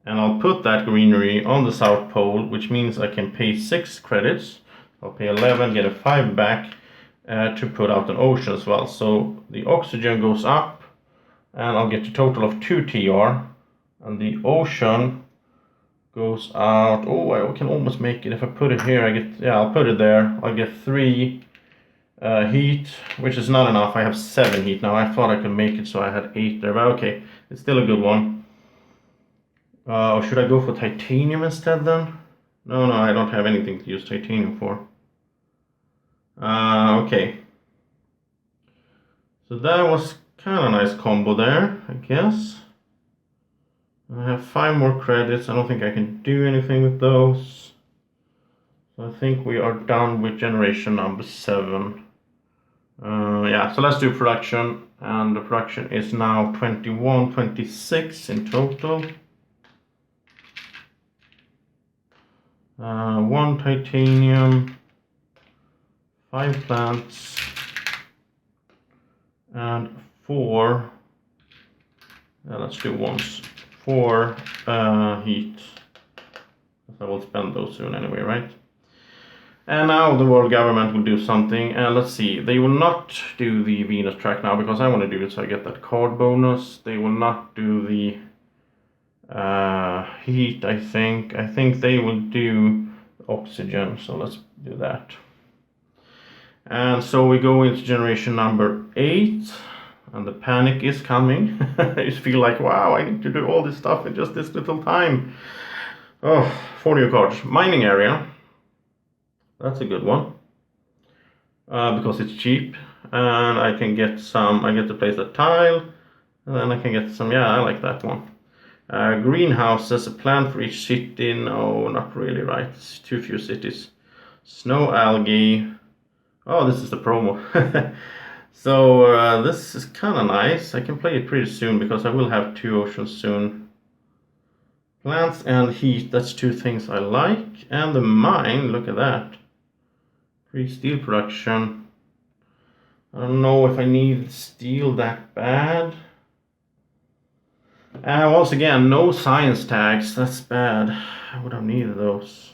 And I'll put that greenery on the South Pole, which means I can pay 6 credits. I'll pay 11, get a 5 back to put out an ocean as well. So the oxygen goes up, and I'll get a total of 2 TR. And the ocean goes out. Oh, I can almost make it. If I put it here, I'll put it there. I'll get 3 heat, which is not enough. I have 7 heat now. I thought I could make it, so I had 8 there. But okay, it's still a good one. Or should I go for titanium instead then? No, I don't have anything to use titanium for. Okay. So that was kind of a nice combo there, I guess. I have 5 more credits. I don't think I can do anything with those. So I think we are done with generation number 7. Yeah, so let's do production. And the production is now 26 in total. 1 titanium, 5 plants, and 4. Let's do ones. 4 heat. I will spend those soon anyway, right? And now the world government will do something. And let's see, they will not do the Venus track now because I want to do it so I get that card bonus. They will not do the heat, I think. I think they will do oxygen, so let's do that. And so we go into generation number 8, and the panic is coming. I just feel like, wow, I need to do all this stuff in just this little time. Oh, 4 new cards. Mining area. That's a good one. Because it's cheap. And I can get some, I get to place a tile. And then I can get some, yeah, I like that one. Greenhouses, a plant for each city. No, not really, right? It's too few cities. Snow algae. Oh, this is the promo. So this is kind of nice. I can play it pretty soon because I will have 2 oceans soon. Plants and heat, that's 2 things I like. And the mine, look at that. Free steel production. I don't know if I need steel that bad. Once again, no science tags. That's bad. I would have needed those.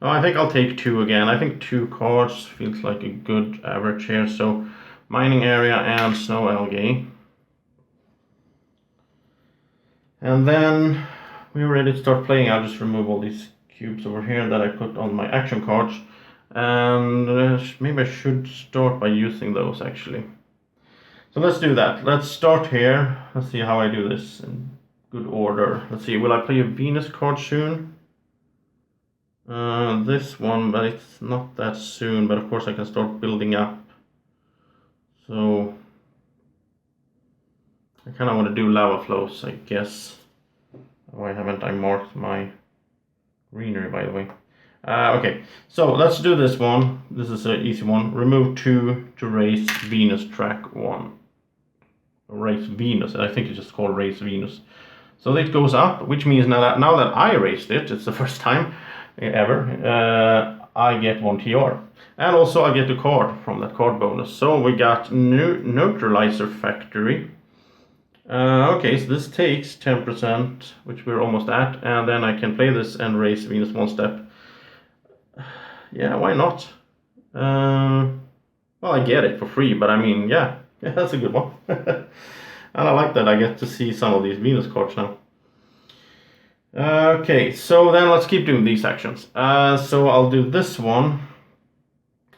No, I think I'll take 2 again. I think 2 cards feels like a good average here. So, mining area and snow algae. And then we're ready to start playing. I'll just remove all these cubes over here that I put on my action cards. And maybe I should start by using those actually. So let's do that. Let's start here. Let's see how I do this in good order. Let's see, will I play a Venus card soon? This one, but it's not that soon. But of course I can start building up. So I kind of want to do lava flows, I guess. Why haven't I marked my greenery, by the way? Okay, so let's do this one. This is an easy one. Remove 2 to raise Venus track 1. Raise Venus, I think it's just called raise Venus. So it goes up, which means now that I raised it, it's the first time ever, I get 1 TR. And also I get a card from that card bonus. So we got Neutralizer Factory. Okay, so this takes 10%, which we're almost at. And then I can play this and raise Venus 1 step. Yeah, why not? Well, I get it for free, but I mean, yeah, that's a good one. And I like that I get to see some of these Venus cards now. Okay, so then let's keep doing these actions. So I'll do this one.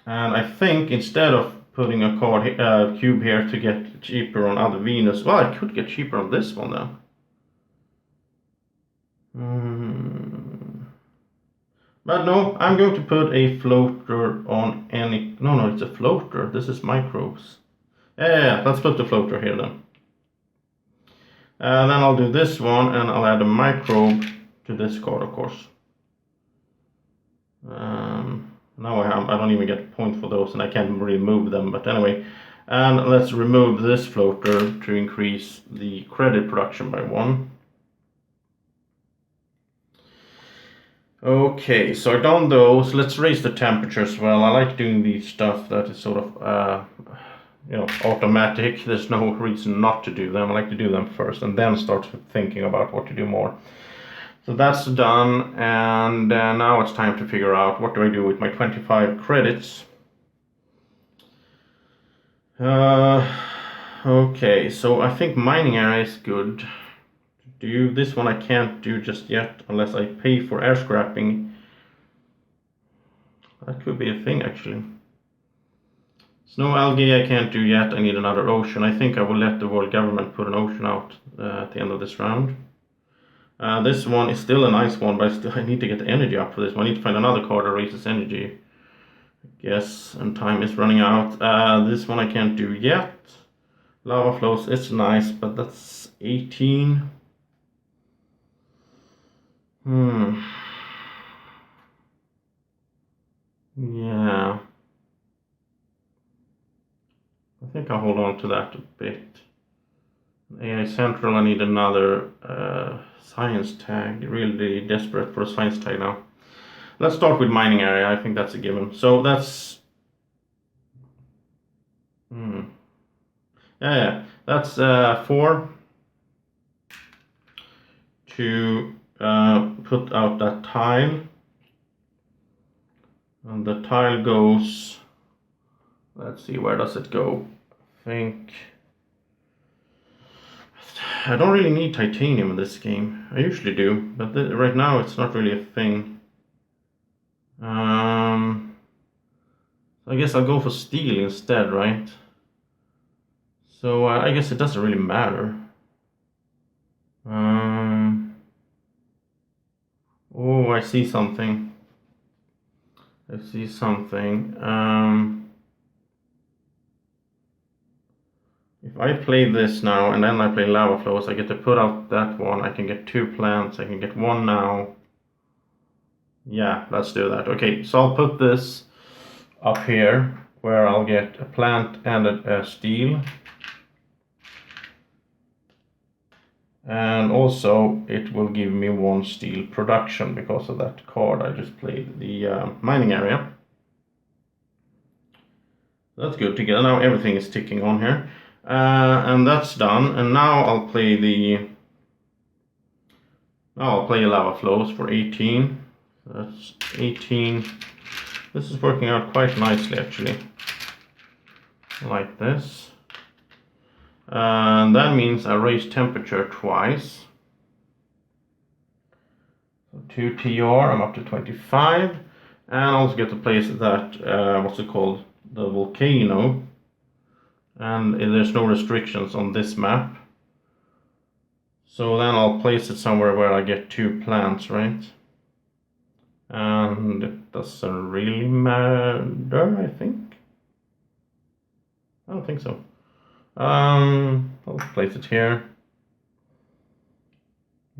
And I think instead of putting a card cube here to get cheaper on other Venus, well, I could get cheaper on this one then. But no, I'm going to put a floater on any... No, it's a floater. This is microbes. Yeah, let's put the floater here then. Then I'll do this one, and I'll add a microbe to this card, of course. Now I don't even get a point for those, and I can't remove them, but anyway. And let's remove this floater to increase the credit production by 1. Okay, so I've done those. Let's raise the temperature as well. I like doing these stuff that is sort of automatic. There's no reason not to do them. I like to do them first and then start thinking about what to do more. So that's done, and now it's time to figure out what do I do with my 25 credits. Okay, so I think mining area is good. This one I can't do just yet unless I pay for air scrapping. That could be a thing, actually. Snow algae I can't do yet. I need another ocean. I think I will let the world government put an ocean out at the end of this round. This one is still a nice one, but I need to get the energy up for this one. I need to find another card that raises energy, I guess, and time is running out. This one I can't do yet. Lava flows is nice, but that's 18. Yeah. I think I'll hold on to that a bit. AI Central, I need another science tag. Really desperate for a science tag now. Let's start with mining area. I think that's a given. So that's... Yeah. That's 4 to put out that tile. And the tile goes... Let's see, where does it go? I think... I don't really need titanium in this game. I usually do, but right now it's not really a thing. I guess I'll go for steel instead, right? So I guess it doesn't really matter. Oh, I see something. If I play this now and then I play lava flows, I get to put out that one. I can get 2 plants. I can get 1 now. Yeah, let's do that. Okay, so I'll put this up here where I'll get a plant and a steel. And also it will give me 1 steel production because of that card I just played, the mining area. That's good to get. Now everything is ticking on here. And that's done. And now I'll play lava flows for 18. That's 18. This is working out quite nicely, actually. Like this. And that means I raise temperature twice. So 2 TR, I'm up to 25. And I also get to place that, what's it called? The volcano. And there's no restrictions on this map. So then I'll place it somewhere where I get 2 plants, right? And it doesn't really matter, I think. I don't think so. I'll place it here.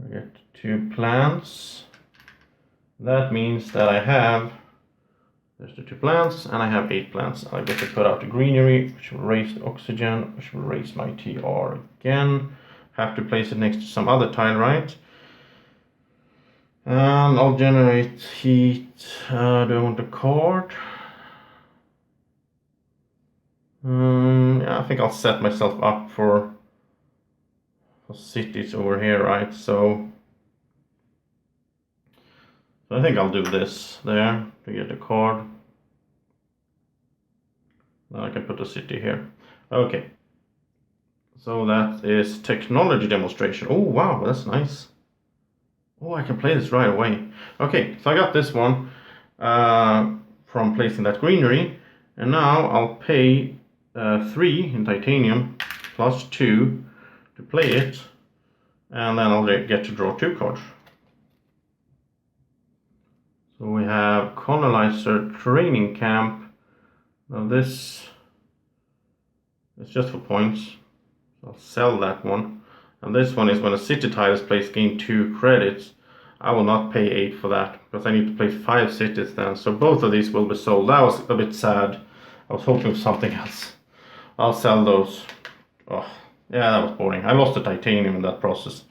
I get 2 plants. That means that I have, there's the 2 plants, and I have 8 plants. I get to put out the greenery, which will raise the oxygen, which will raise my TR again. Have to place it next to some other tile, right? And I'll generate heat. Do I want a card? Yeah, I think I'll set myself up for cities over here, right? So I think I'll do this there to get a card. Now I can put a city here. Okay. So that is technology demonstration. Oh, wow, that's nice. Oh, I can play this right away. Okay, so I got this one from placing that greenery. And now I'll pay 3 in titanium plus 2 to play it. And then I'll get to draw 2 cards. So we have colonizer training camp. Now this is just for points. I'll sell that one. And this one is when a city tile is placed, gain 2 credits. I will not pay 8 for that, because I need to place 5 cities then. So both of these will be sold. That was a bit sad. I was hoping for something else. I'll sell those. Oh, yeah, that was boring. I lost the titanium in that process.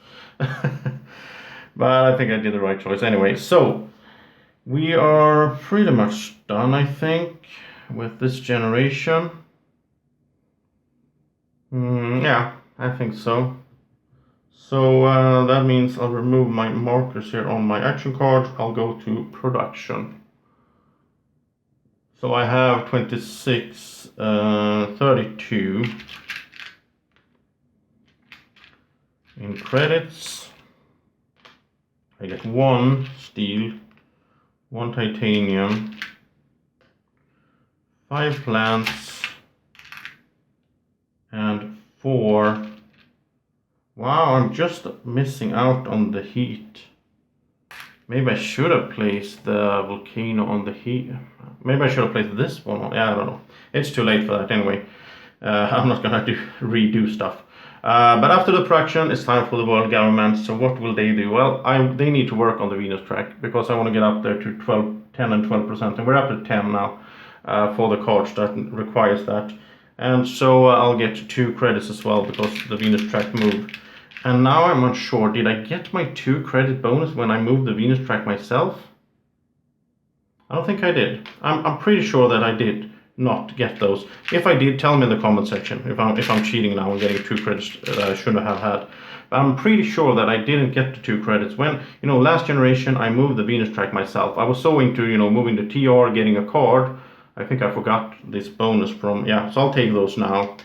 But I think I did the right choice anyway. So, we are pretty much done, I think, with this generation. Yeah, I think so. So that means I'll remove my markers here on my action card. I'll go to production. So I have 26, 32 in credits. I get 1 steel, 1 titanium, 5 plants, and 4. Wow, I'm just missing out on the heat. Maybe I should have placed the volcano on the heat. Maybe I should have placed this one on. Yeah, I don't know. It's too late for that anyway. I'm not gonna redo stuff. But after the production, it's time for the world government. So what will they do? Well, they need to work on the Venus track, because I want to get up there to 10 and 12%, and we're up to 10 now for the cards that requires that. And so I'll get 2 credits as well, because the Venus track moved. And now I'm unsure, did I get my 2 credit bonus when I moved the Venus track myself? I don't think I did. I'm pretty sure that I did not get those. If I did, tell me in the comment section if I'm cheating now and getting 2 credits that I shouldn't have had. But I'm pretty sure that I didn't get the 2 credits. When, last generation I moved the Venus track myself. I was so into, moving the TR, getting a card. I think I forgot this bonus from, yeah, so I'll take those now.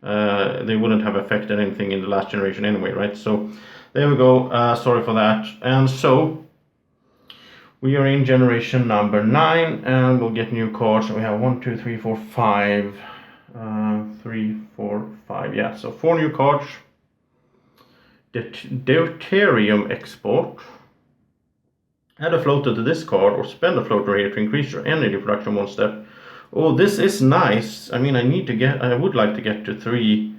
They wouldn't have affected anything in the last generation anyway, right? So there we go. Sorry for that. And so we are in generation number 9, and we'll get new cards. So we have 1, 2, 3, 4, 5, 3, 4, 5. Yeah, so 4 new cards. Deuterium export. Add a floater to this card, or spend a floater here to increase your energy production 1 step. Oh, this is nice. I mean, I would like to get to 3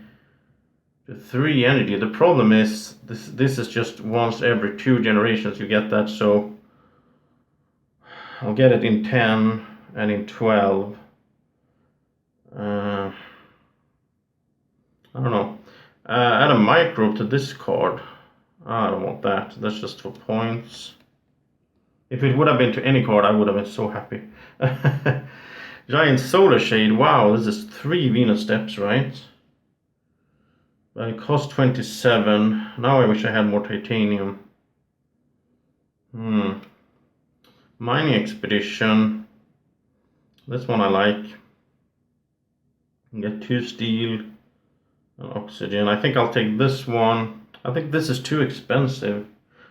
energy. The problem is this is just once every 2 generations you get that, so I'll get it in 10 and in 12. I don't know. Add a microbe to this card. I don't want that. That's just for points. If it would have been to any card, I would have been so happy. Giant solar shade. Wow, this is 3 Venus steps, right? But it cost 27. Now I wish I had more titanium. Mining expedition. This one I like. Get 2 steel and oxygen. I think I'll take this one. I think this is too expensive.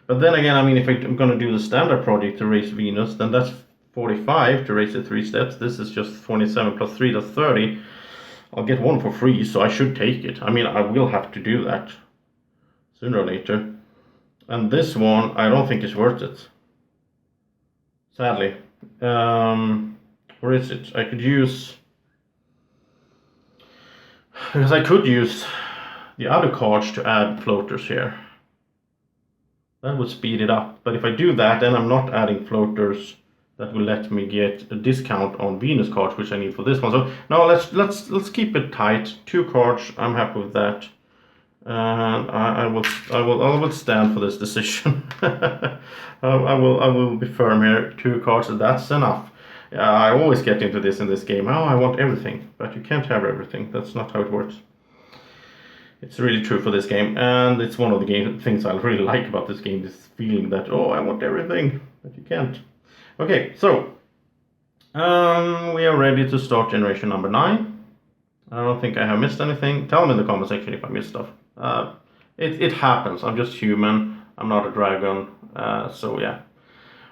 But then again, I mean, if I'm going to do the standard project to raise Venus, then that's 45 to raise it 3 steps. This is just 27 plus 3, that's 30. I'll get 1 for free, so I should take it. I mean, I will have to do that sooner or later. And this one, I don't think is worth it. Sadly. Where is it? I could use... Because I could use the other cards to add floaters here. That would speed it up. But if I do that, then I'm not adding floaters that will let me get a discount on Venus cards, which I need for this one. So no, let's keep it tight. 2 cards. I'm happy with that. And I will stand for this decision. I will be firm here. 2 cards. That's enough. I always get into this in this game. Oh, I want everything, but you can't have everything. That's not how it works. It's really true for this game, and it's one of the things I really like about this game, this feeling that, oh, I want everything, but you can't. Okay, so we are ready to start generation number 9. I don't think I have missed anything. Tell me in the comment section if I missed stuff. It happens. I'm just human. I'm not a dragon. So yeah.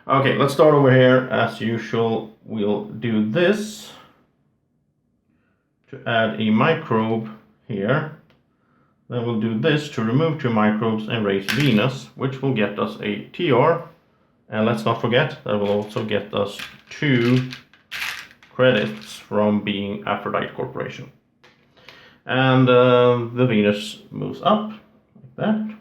Okay, let's start over here. As usual, we'll do this to add a microbe here. Then we'll do this to remove 2 microbes and raise Venus, which will get us a TR. And let's not forget, that will also get us 2 credits from being Aphrodite Corporation. And the Venus moves up, like that.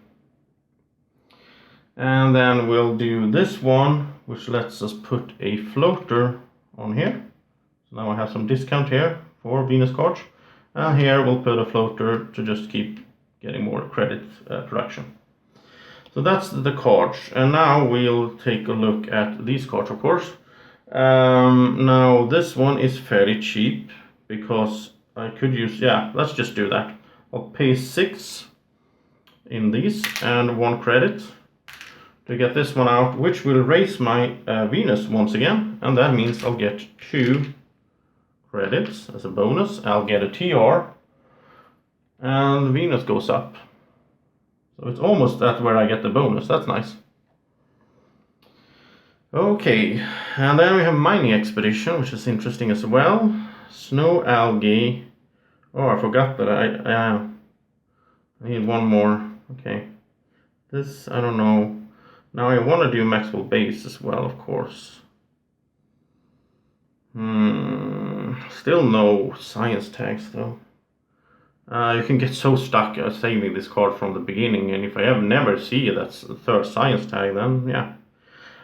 And then we'll do this one, which lets us put a floater on here. So now I have some discount here for Venus cards. And here we'll put a floater to just keep getting more credit production. So that's the cards. And now we'll take a look at these cards, of course. Now this one is fairly cheap because I could use, yeah, let's just do that. I'll pay 6 in these and 1 credit to get this one out, which will raise my Venus once again, and that means I'll get 2 credits as a bonus. I'll get a TR, and Venus goes up. So it's almost at where I get the bonus. That's nice. Okay, and then we have Mining Expedition, which is interesting as well. Snow Algae. Oh, I forgot that I need one more. Okay, this, I don't know. Now I want to do Maxwell Base as well, of course. Still no science tags though. You can get so stuck saving this card from the beginning, and if I ever never see it, that's the 3rd science tag, then yeah.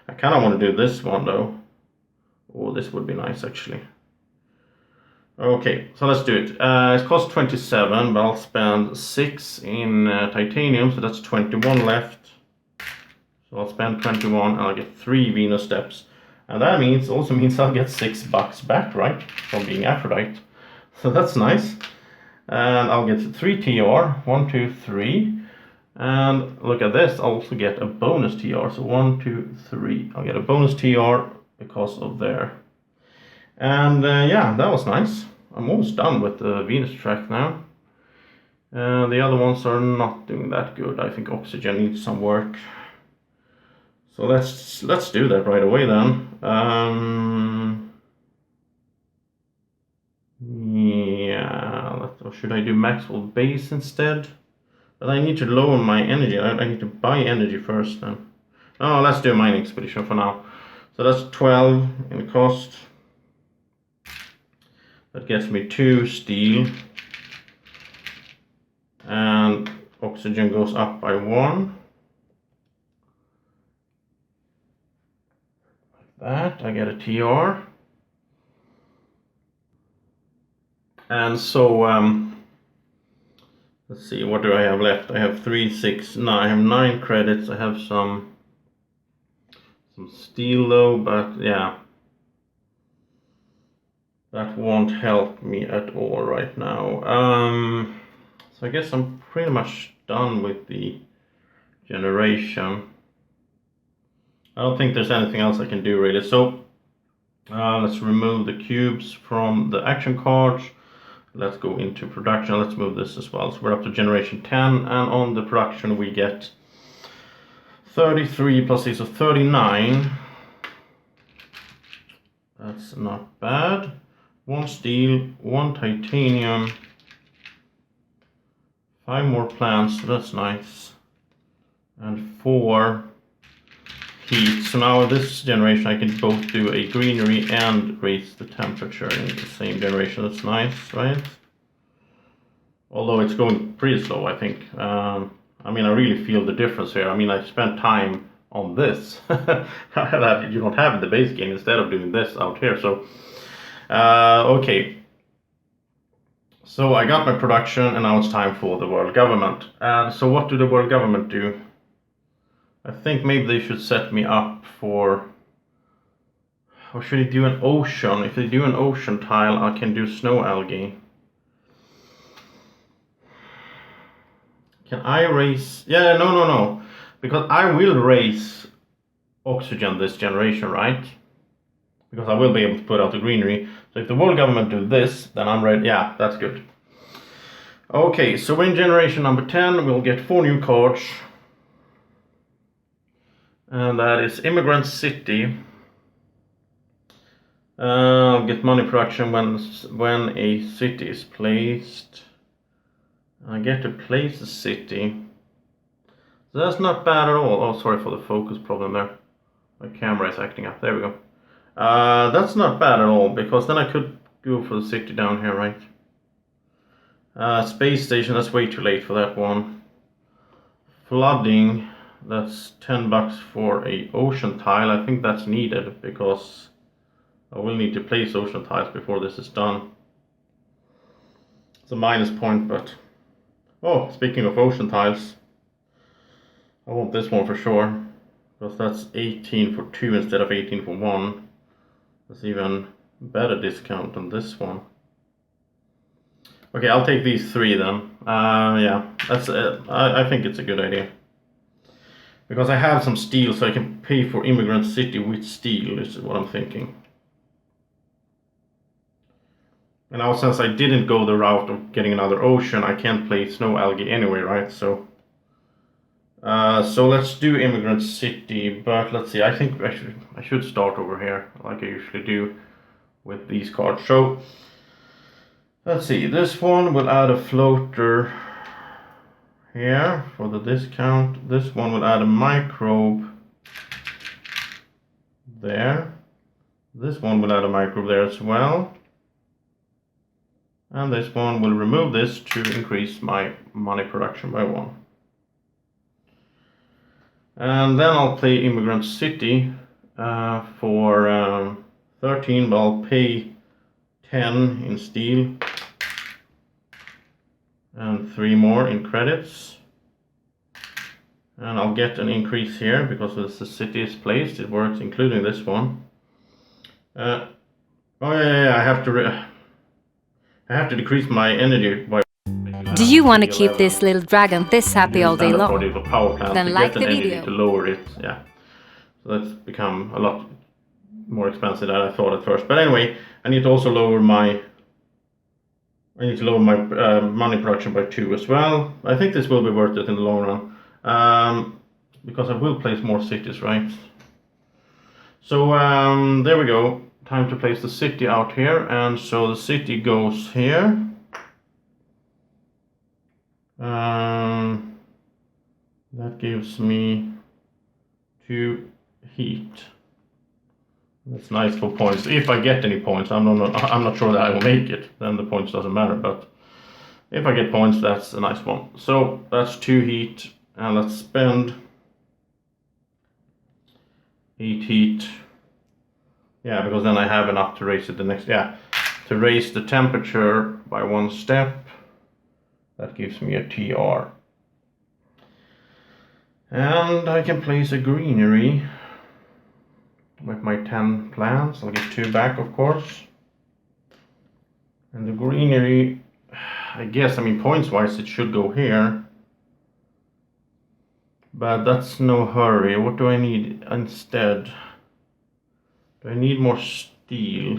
I kind of want to do this one though. Oh, this would be nice actually. Okay, so let's do it. It costs 27, but I'll spend 6 in titanium, so that's 21 left. So I'll spend 21 and I'll get 3 Venus steps. And that also means I'll get $6 back, right? From being Aphrodite. So that's nice. And I'll get 3 TR, 1, 2, 3. And look at this, I'll also get a bonus TR. So 1, 2, 3. I'll get a bonus TR because of there. And yeah, that was nice. I'm almost done with the Venus track now. The other ones are not doing that good. I think Oxygen needs some work. So let's do that right away then. Yeah, or should I do Maxwell Base instead? But I need to lower my energy. I need to buy energy first then. Oh, let's do Mining Expedition for now. So that's 12 in cost. That gets me 2 steel. And Oxygen goes up by 1. That, I get a TR. And so, let's see, what do I have left? I have 3, 6, 9, I have 9 credits. I have some steel though, but yeah. That won't help me at all right now. So I guess I'm pretty much done with the generation. I don't think there's anything else I can do really. So let's remove the cubes from the action cards. Let's go into production. Let's move this as well. So we're up to generation 10, and on the production we get 33 plus 6, so 39. That's not bad. 1 steel, 1 titanium, 5 more plants, so that's nice. And 4 heat. So now this generation I can both do a greenery and raise the temperature in the same generation. That's nice, right? Although it's going pretty slow, I think. I mean, I really feel the difference here. I mean, I spent time on this that you don't have in the base game instead of doing this out here. So, okay. So I got my production, and now it's time for the world government. And so what do the world government do? I think maybe they should set me up for, or should they do an ocean? If they do an ocean tile, I can do snow algae. Can I raise? Yeah, no. Because I will raise oxygen this generation, right? Because I will be able to put out the greenery. So if the world government do this, then I'm ready. Yeah, that's good. Okay, so in generation number 10, we'll get 4 new cards. And that is Immigrant City. I'll get money production when a city is placed. I get to place a city. So that's not bad at all. Oh, sorry for the focus problem there. My camera is acting up. There we go. That's not bad at all, because then I could go for the city down here, right? Space station, that's way too late for that one. flooding, that's 10 bucks for a ocean tile. I think that's needed because I will need to place ocean tiles before this is done. It's a minus point, but... Oh, speaking of ocean tiles, I want this one for sure, because that's 18 for 2 instead of 18 for 1. That's even better discount than this one. Okay, I'll take these 3 then. Yeah, that's I think it's a good idea. Because I have some steel, so I can pay for Immigrant City with steel, is what I'm thinking. And now since I didn't go the route of getting another ocean, I can't play snow algae anyway, right? So let's do Immigrant City, but let's see, I think I should start over here, like I usually do with these cards. So let's see, this one will add a floater here for the discount. This one will add a microbe there. This one will add a microbe there as well. And this one will remove this to increase my money production by 1. And then I'll play Immigrant City for 13, but I'll pay 10 in steel and 3 more in credits. And I'll get an increase here because as the city is placed, it works, including this one. Oh yeah, I have to decrease my energy by... Do you want to keep this little dragon this happy all day long? Power plant Then to like get the an video. energy to lower it. Yeah, so that's become a lot more expensive than I thought at first. But anyway, I need to also lower my money production by 2 as well. I think this will be worth it in the long run, because I will place more cities, right? So there we go. Time to place the city out here, and so the city goes here. That gives me 2 heat. That's nice for points. If I get any points, I'm not sure that I will make it. Then the points doesn't matter. But if I get points, that's a nice one. So that's 2 heat, and let's spend 8 heat. Yeah, because then I have enough to raise it the next. Yeah, to raise the temperature by 1 step. That gives me a TR. And I can place a greenery with my 10 plants. I'll get 2 back, of course. And the greenery, I guess, points wise it should go here. But that's no hurry. What do I need instead? Do I need more steel?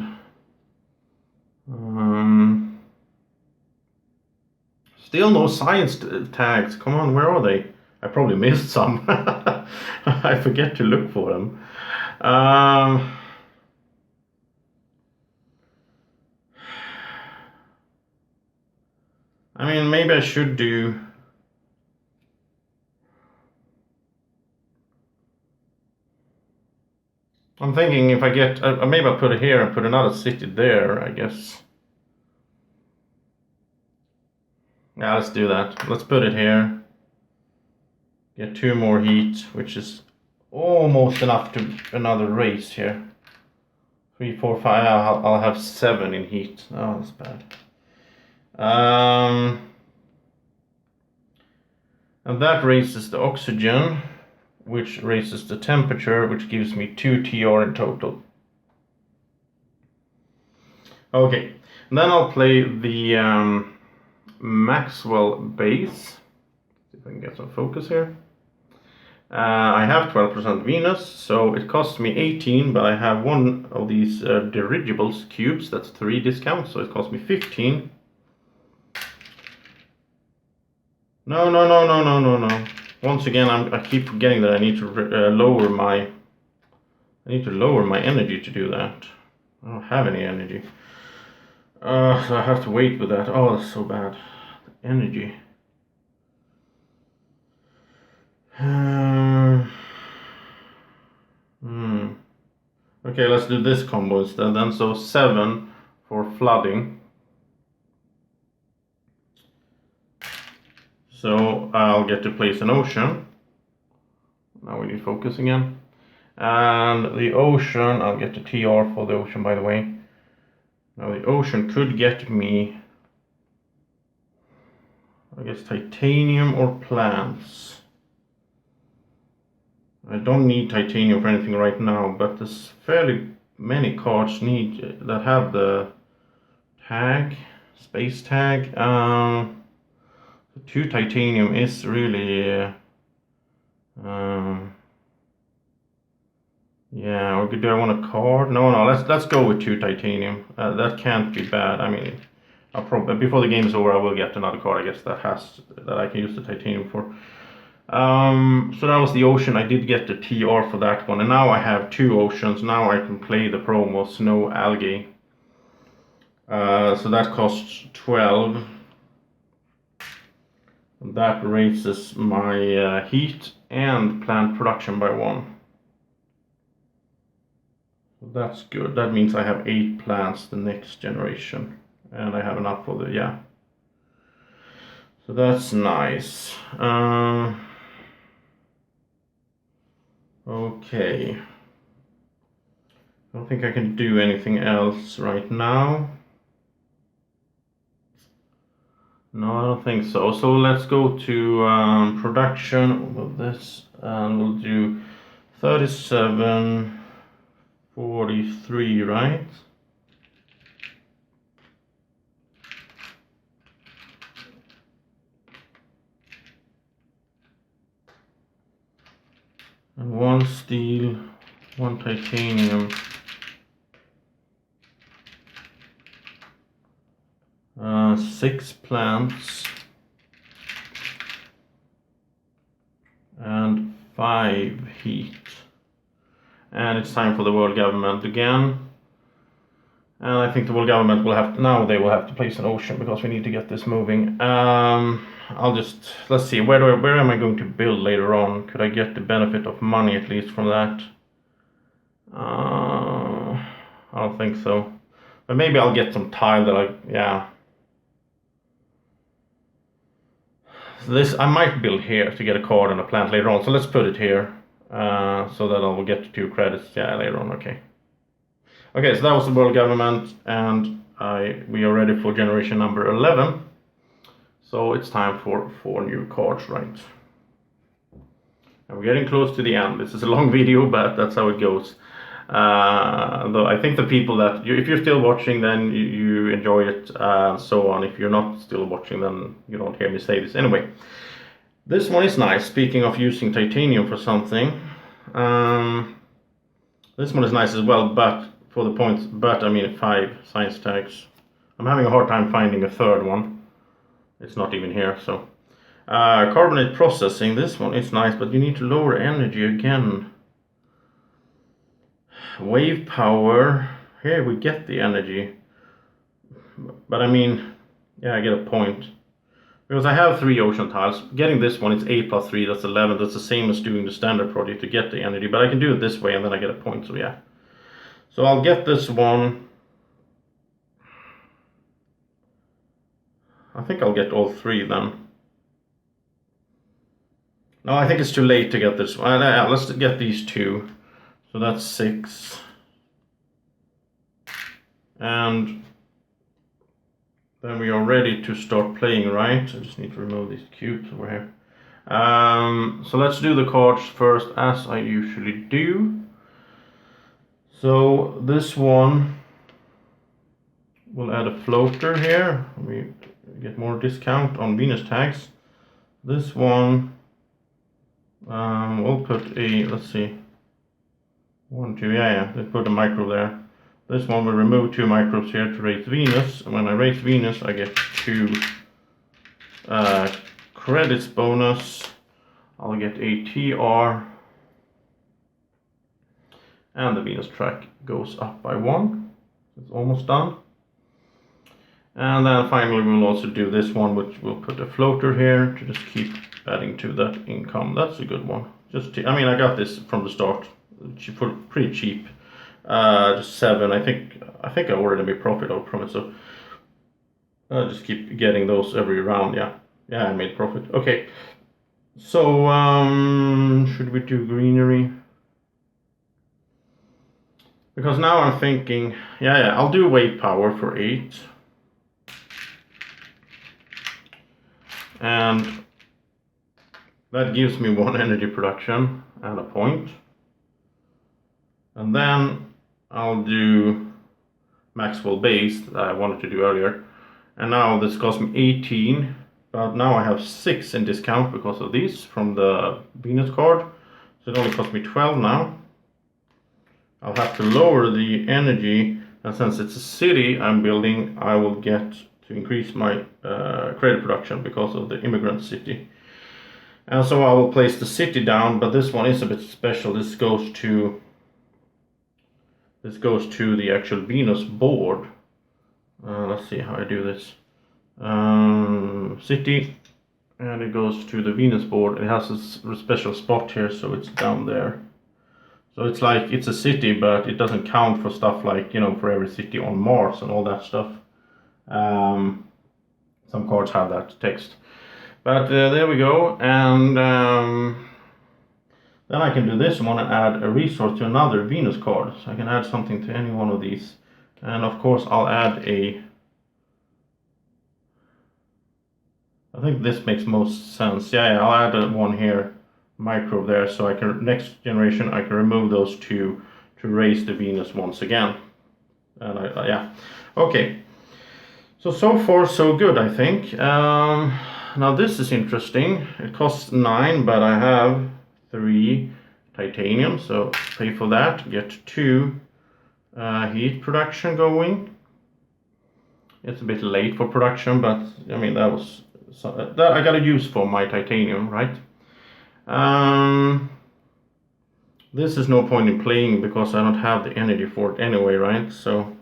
Still no science tags. Come on, where are they? I probably missed some. I forget to look for them. Maybe I should do... I'm thinking if I get... maybe I'll put it here and put another city there, I guess. Yeah, let's do that. Let's put it here. Get 2 more heat, which is almost enough to another race here. 3, 4, 5. I'll have 7 in heat. Oh, that's bad. And that raises the oxygen, which raises the temperature, which gives me 2 TR in total. Okay, and then I'll play the Maxwell base. See if I can get some focus here. I have 12% Venus, so it costs me 18, but I have one of these dirigibles cubes, that's 3 discounts, so it costs me 15. No. Once again, I keep forgetting that I need to lower my energy to do that. I don't have any energy. So I have to wait with that. Oh, that's so bad. The energy. Okay, let's do this combo instead then. So 7 for flooding. So I'll get to place an ocean. Now we need focus again. And the ocean, I'll get the TR for the ocean, by the way. Now the ocean could get me, I guess, titanium or plants. I don't need titanium for anything right now, but there's fairly many cards that have the tag, space tag. 2 titanium is really yeah, or do I want a card? No, let's go with 2 titanium. That can't be bad. I mean, I'll probably, before the game is over, I will get another card, I guess, that I can use the titanium for. So that was the ocean. I did get the TR for that one, and now I have 2 oceans. Now I can play the promo Snow Algae. So that costs 12. That raises my heat and plant production by 1. So that's good. That means I have 8 plants the next generation. And I have enough for the, yeah. So that's nice. Okay. I don't think I can do anything else right now. No, I don't think so. So let's go to production of this, and we'll do 37, 43, right? And 1 steel, 1 titanium. 6 plants and 5 heat, and it's time for the world government again. And I think the world government will have to, now they will have to place an ocean because we need to get this moving. Let's see, where am I going to build later on? Could I get the benefit of money at least from that? I don't think so, but maybe I'll get some tile yeah. This I might build here to get a card and a plant later on. So let's put it here, so that I will get 2 credits. Yeah, later on. Okay. Okay, so that was the world government, and we are ready for generation number 11. So it's time for 4 new cards, right? And we're getting close to the end. This is a long video, but that's how it goes. Though I think the people if you're still watching, then you enjoy it, so on. If you're not still watching, then you don't hear me say this. Anyway, this one is nice. Speaking of using titanium for something, this one is nice as well, but for the points, I mean 5 science tags. I'm having a hard time finding a third one. It's not even here, so. Carbonate processing, this one is nice, but you need to lower energy again. Wave power, here we get the energy, but I mean, yeah, I get a point because I have 3 ocean tiles. Getting this one, it's 8 plus 3, that's 11. That's the same as doing the standard project to get the energy, but I can do it this way and then I get a point. So yeah, so I'll get this one. I think I'll get all 3 then. No, I think it's too late to get this one. Let's get these 2. So that's 6. And then we are ready to start playing, right? I just need to remove these cubes over here. So let's do the cards first, as I usually do. So this one, we'll add a floater here. We get more discount on Venus tags. This one, we'll put a, let's see, 1, 2, yeah, let's put a micro there. This one will remove 2 microbes here to raise Venus, and when I raise Venus I get 2 credits bonus. I'll get a TR, and the Venus track goes up by 1. It's almost done. And then finally we'll also do this one, which we'll put a floater here to just keep adding to that income. That's a good one. I mean, I got this from the start, pretty cheap. Just 7. I think I already made profit out from it, so just keep getting those every round. Yeah. Yeah, I made profit. Okay. So, should we do greenery? Because now I'm thinking, yeah, I'll do wave power for 8. And that gives me 1 energy production and a point. And then I'll do Maxwell base that I wanted to do earlier. And now this cost me 18, but now I have 6 in discount because of these from the Venus card. So it only cost me 12 now. I'll have to lower the energy, and since it's a city I'm building, I will get to increase my credit production because of the immigrant city. And so I will place the city down, but this one is a bit special. This goes to the actual Venus board. Let's see how I do this. City, and it goes to the Venus board. It has a special spot here, so it's down there. So it's like it's a city, but it doesn't count for stuff like, you know, for every city on Mars and all that stuff. Some cards have that text. But there we go, and then I can do this one and add a resource to another Venus card. So I can add something to any one of these. And of course I'll add I think this makes most sense. Yeah, I'll add one here, micro there, so I can, next generation I can remove those two to raise the Venus once again. And yeah, okay. So far so good, I think. Now this is interesting. It costs 9, but I have 3 titanium, so pay for that. Get 2 heat production going. It's a bit late for production, but I mean that was that I got a use for my titanium, right? This is no point in playing because I don't have the energy for it anyway, right? So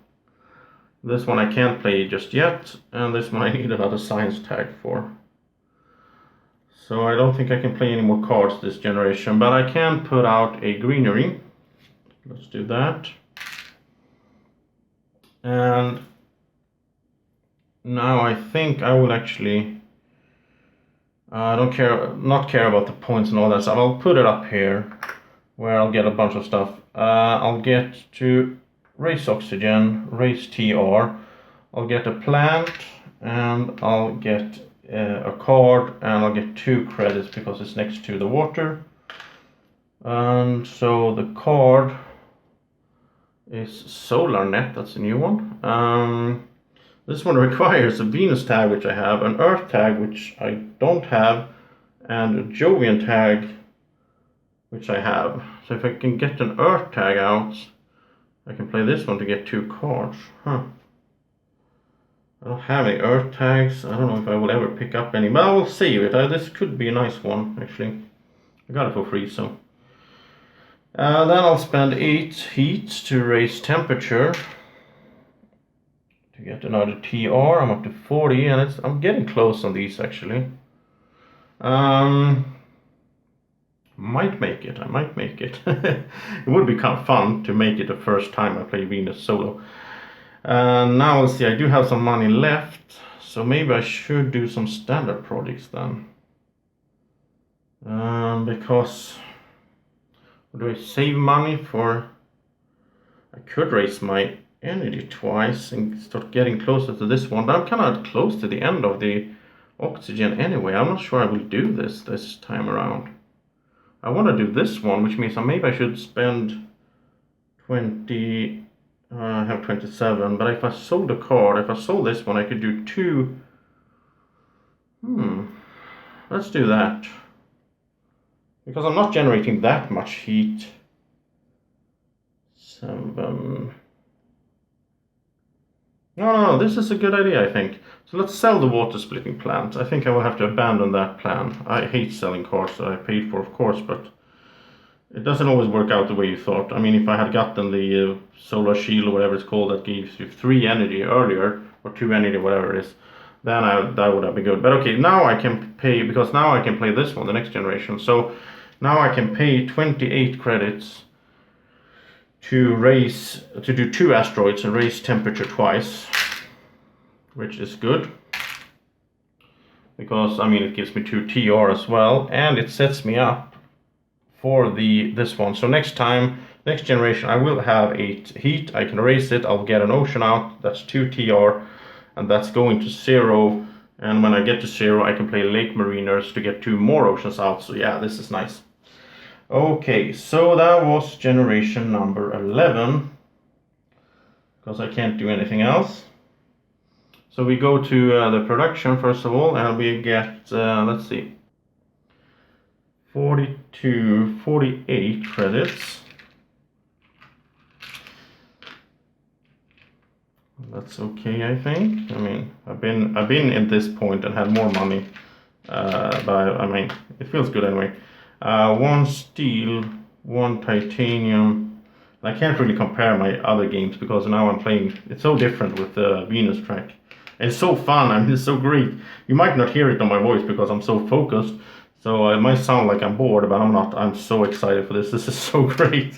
this one I can't play just yet, and this one I need another science tag for. So I don't think I can play any more cards this generation, but I can put out a greenery. Let's do that. And now I think I will actually not care about the points and all that stuff. I'll put it up here where I'll get a bunch of stuff. I'll get to raise oxygen, raise TR. I'll get a plant, and I'll get a card, and I'll get 2 credits because it's next to the water. And so the card is Solar Net, that's a new one. This one requires a Venus tag, which I have, an Earth tag, which I don't have, and a Jovian tag, which I have. So if I can get an Earth tag out, I can play this one to get 2 cards. I don't have any Earth tags. I don't know if I will ever pick up any, but I will save it. This could be a nice one, actually. I got it for free, so. Then I'll spend 8 heat to raise temperature. To get another TR, I'm up to 40, and I'm getting close on these actually. Might make it. I might make it. It would be kind of fun to make it the first time I play Venus solo. Now let's see. I do have some money left, so maybe I should do some standard projects then. Because do I save money for? I could raise my energy twice and start getting closer to this one, but I'm kind of close to the end of the oxygen anyway. I'm not sure I will do this time around. I want to do this one, which means maybe I should spend 20. I have 27, but if I sold a card, if I sold this one, I could do 2. Let's do that, because I'm not generating that much heat. 7. No, this is a good idea, I think. So let's sell the water splitting plant. I think I will have to abandon that plan. I hate selling cards that I paid for, of course, but it doesn't always work out the way you thought. I mean, if I had gotten the solar shield or whatever it's called that gives you 3 energy earlier, or 2 energy, whatever it is, then that would have been good. But okay, now I can pay, because now I can play this one, the next generation. So now I can pay 28 credits to do 2 asteroids and raise temperature twice, which is good. because I mean it gives me 2 TR as well, and it sets me up for this one. So next generation I will have 8 heat. I can raise it, I'll get an ocean out, that's 2 TR, and that's going to 0. And when I get to 0 I can play Lake Mariners to get 2 more oceans out. So yeah, this is nice. Okay, so that was generation number 11, because I can't do anything else. So we go to the production first of all, and we get, let's see, 48 credits. That's okay, I think. I mean, I've been at this point and had more money, but I mean, it feels good anyway. 1 steel, 1 titanium. I can't really compare my other games because now I'm playing. It's so different with the Venus track. And it's so fun. I mean, it's so great. You might not hear it on my voice because I'm so focused. So it might sound like I'm bored, but I'm not. I'm so excited for this. This is so great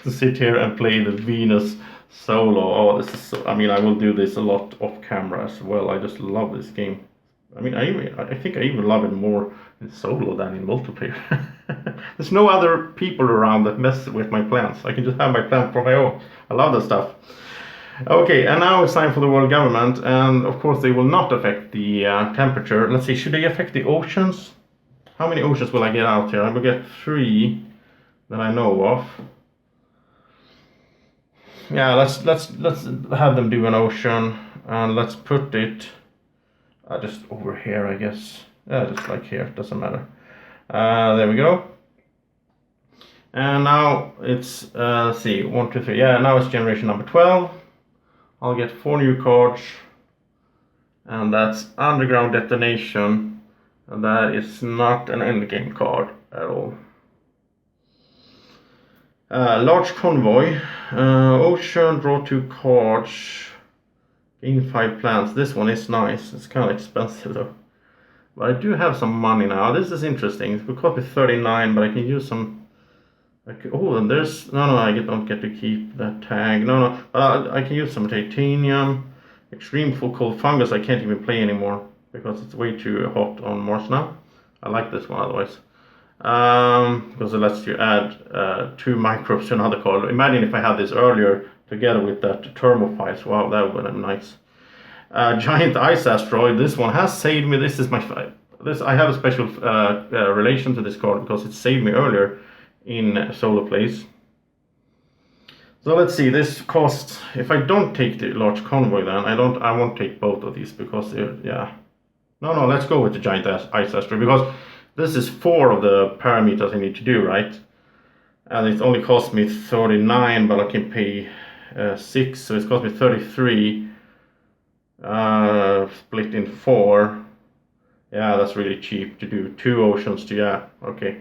to sit here and play the Venus solo. Oh, this is so, I mean, I will do this a lot off camera as well. I just love this game. I mean, I think I even love it more in solo than in multiplayer. There's no other people around that mess with my plans. I can just have my plan for my own. I love that stuff. Okay, and now it's time for the world government, and of course they will not affect the temperature. Let's see, should they affect the oceans? How many oceans will I get out here? I will get 3 that I know of. Yeah, let's have them do an ocean, and let's put it just over here, I guess. Yeah, just like here, doesn't matter. There we go. And now it's, let's see, 1, 2, 3. Yeah, now it's generation number 12. I'll get 4 new cards, and that's Underground Detonation, and that is not an endgame card at all. Large Convoy, Ocean, draw 2 cards, gain 5 plants. This one is nice. It's kind of expensive though, but I do have some money now. This is interesting. It will cost me 39, but I can use some. Oh, and there's no. I don't get to keep that tag. No. But I can use some titanium. Extreme full cold fungus. I can't even play anymore because it's way too hot on Mars now. I like this one otherwise. Because it lets you add 2 microbes to another card. Imagine if I had this earlier together with that thermophiles. Wow, that would have been nice. Giant ice asteroid. This one has saved me. This is my I have a special relation to this card because it saved me earlier in solo plays. So let's see. This costs. If I don't take the large convoy, then I won't take both of these because yeah. No. Let's go with the giant ice asteroid because this is 4 of the parameters I need to do, right? And it only cost me 39, but I can pay 6, so it's cost me 33. Split in 4. Yeah, that's really cheap to do 2 oceans to, yeah, okay.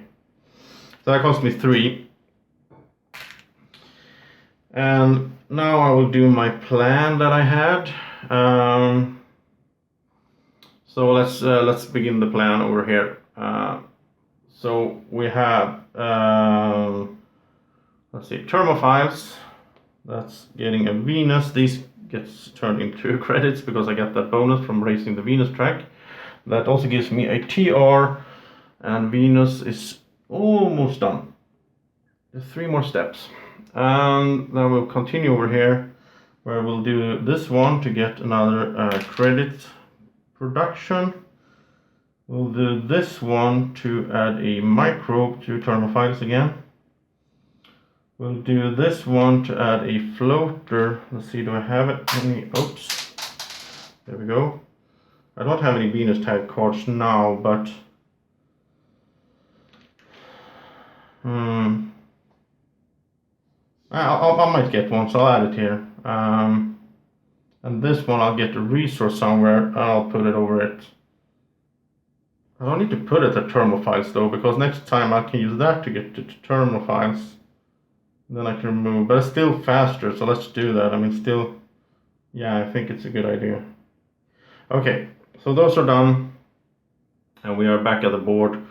So that cost me 3. And now I will do my plan that I had. So let's begin the plan over here. So we have, let's see, thermophiles. That's getting a Venus. These gets turned into credits because I got that bonus from racing the Venus track. That also gives me a TR, and Venus is almost done. There's 3 more steps. And then we'll continue over here where we'll do this one to get another credit production. We'll do this one to add a microbe to thermophiles again. We'll do this one to add a floater. Let's see, do I have it? Oops. There we go. I don't have any Venus type cards now, but I might get one, so I'll add it here. And this one I'll get a resource somewhere and I'll put it over it. I don't need to put it at thermophiles though, because next time I can use that to get to thermophiles. Then I can remove, but it's still faster, so let's do that. I mean, still, yeah, I think it's a good idea. Okay, so those are done, and we are back at the board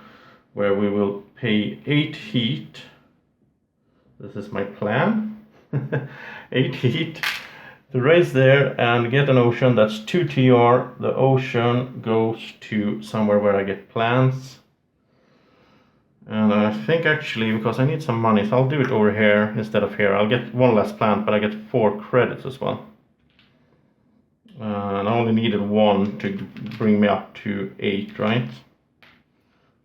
where we will pay 8 heat. This is my plan. 8 heat, to race there and get an ocean. That's 2 TR. The ocean goes to somewhere where I get plants. And I think actually, because I need some money, so I'll do it over here instead of here. I'll get 1 less plant, but I get 4 credits as well. And I only needed 1 to bring me up to 8, right?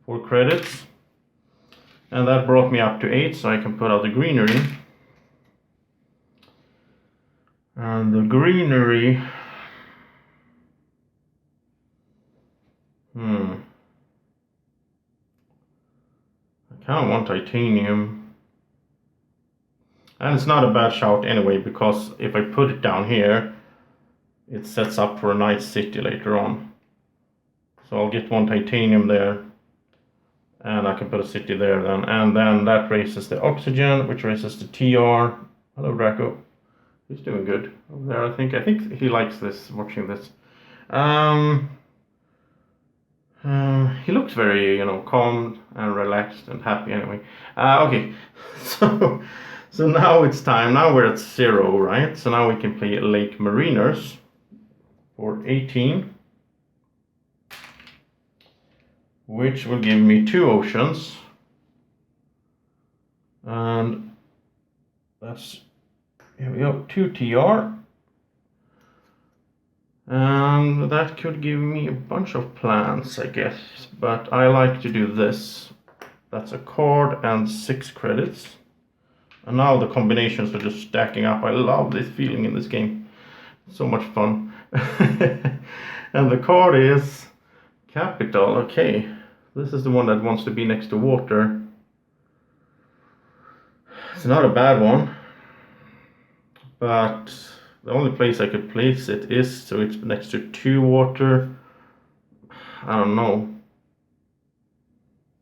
4 credits. And that brought me up to 8, so I can put out the greenery. And the greenery... I kind of want titanium. And it's not a bad shout anyway, because if I put it down here, it sets up for a nice city later on. So I'll get 1 titanium there. And I can put a city there then. And then that raises the oxygen, which raises the TR. Hello, Draco. He's doing good over there, I think. I think he likes this, watching this. He looks very, calm and relaxed and happy anyway. Okay, so now it's time. Now we're at 0, right? So now we can play Lake Mariners for 18. Which will give me 2 oceans. And that's, here we go, 2 TR. And that could give me a bunch of plants, I guess. But I like to do this. That's a card and 6 credits. And now the combinations are just stacking up. I love this feeling in this game. So much fun. And the card is Capital. Okay. This is the one that wants to be next to water. It's not a bad one. But the only place I could place it is so it's next to 2 water. I don't know.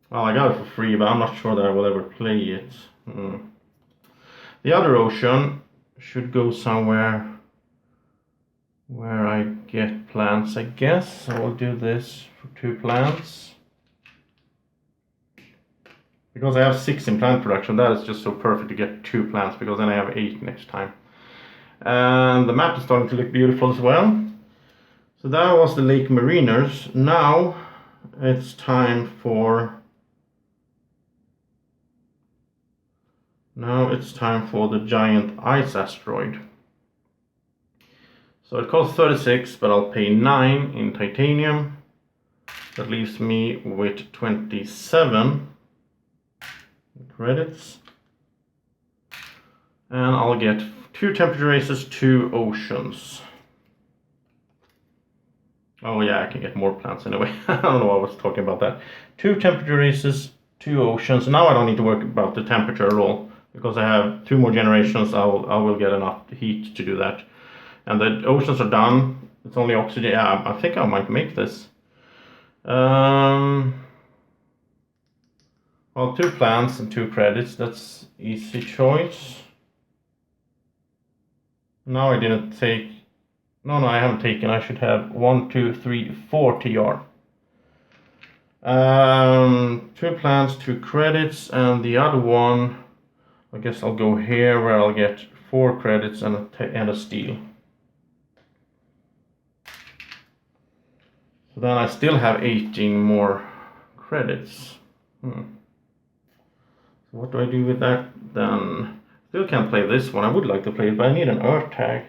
Well, I got it for free, but I'm not sure that I will ever play it. The other ocean should go somewhere where I get plants, I guess. So I'll do this for 2 plants. Because I have 6 in plant production, that is just so perfect to get 2 plants, because then I have 8 next time. And the map is starting to look beautiful as well. So that was the Lake Mariners. Now it's time for... the giant ice asteroid. So it costs 36, but I'll pay 9 in titanium. That leaves me with 27 credits. And I'll get 2 temperature races, 2 oceans. Oh yeah, I can get more plants anyway. I don't know why I was talking about that. 2 temperature races, 2 oceans. Now I don't need to worry about the temperature at all, because I have 2 more generations. I will get enough heat to do that. And the oceans are done. It's only oxygen. Yeah, I think I might make this. Well, 2 plants and 2 credits. That's easy choice. No, I didn't take... No, I haven't taken. I should have 1, 2, 3, 4 TR. 2 plants, 2 credits, and the other one, I guess I'll go here where I'll get 4 credits and a steel. So then I still have 18 more credits. So what do I do with that then? Still can't play this one. I would like to play it, but I need an Earth tag.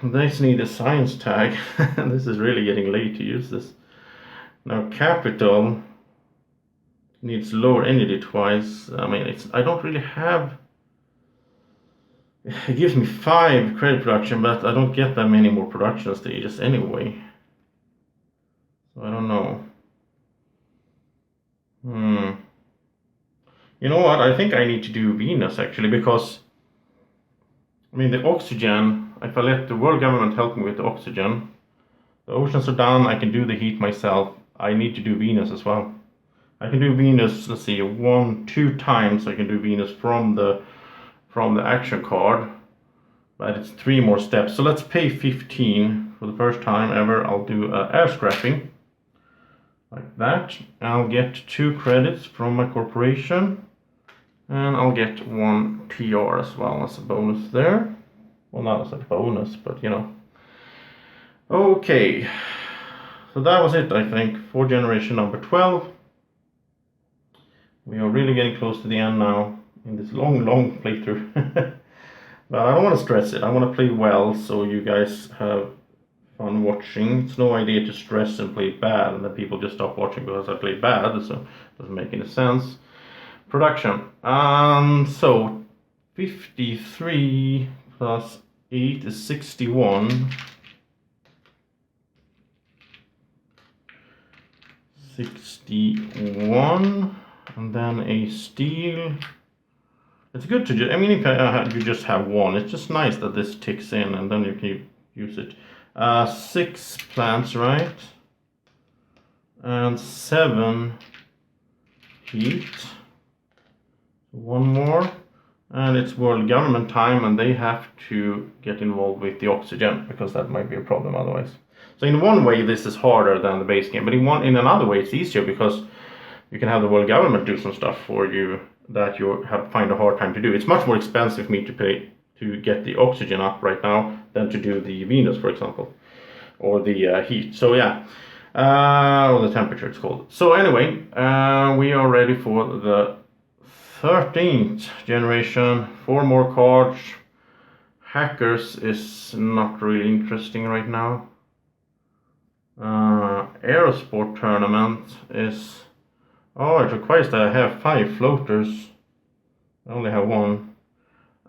These need a science tag. This is really getting late to use this. Now Capital needs lower energy twice. I mean, I don't really have... It gives me 5 credit production, but I don't get that many more production stages anyway. So I don't know. You know what? I think I need to do Venus actually, because I mean the oxygen, if I let the world government help me with the oxygen, the oceans are done, I can do the heat myself. I need to do Venus as well. I can do Venus, let's see, 2 times I can do Venus from the action card, but it's 3 more steps. So let's pay 15 for the first time ever. I'll do air scrapping like that. I'll get 2 credits from my corporation. And I'll get 1 TR as well as a bonus there. Well, not as a bonus, but you know. Okay, so that was it, I think, for generation number 12. We are really getting close to the end now in this long playthrough. But I don't want to stress it. I want to play well so you guys have fun watching. It's no idea to stress and play bad and then people just stop watching because I play bad, so it doesn't make any sense. Production. So 53 plus 8 is 61. 61, and then a steel. It's good to just, I mean, if you just have one, it's just nice that this ticks in and then you can use it. 6 plants, right? And 7 heat. One more. And it's world government time and they have to get involved with the oxygen because that might be a problem otherwise. So in one way this is harder than the base game, but in another way it's easier because you can have the world government do some stuff for you that you find a hard time to do. It's much more expensive for me to pay to get the oxygen up right now than to do the Venus, for example, or the heat. So yeah, or the temperature it's called. So anyway, we are ready for the 13th generation. 4 more cards. Hackers is not really interesting right now. Aerosport tournament is, oh, it requires that I have 5 floaters. I only have 1.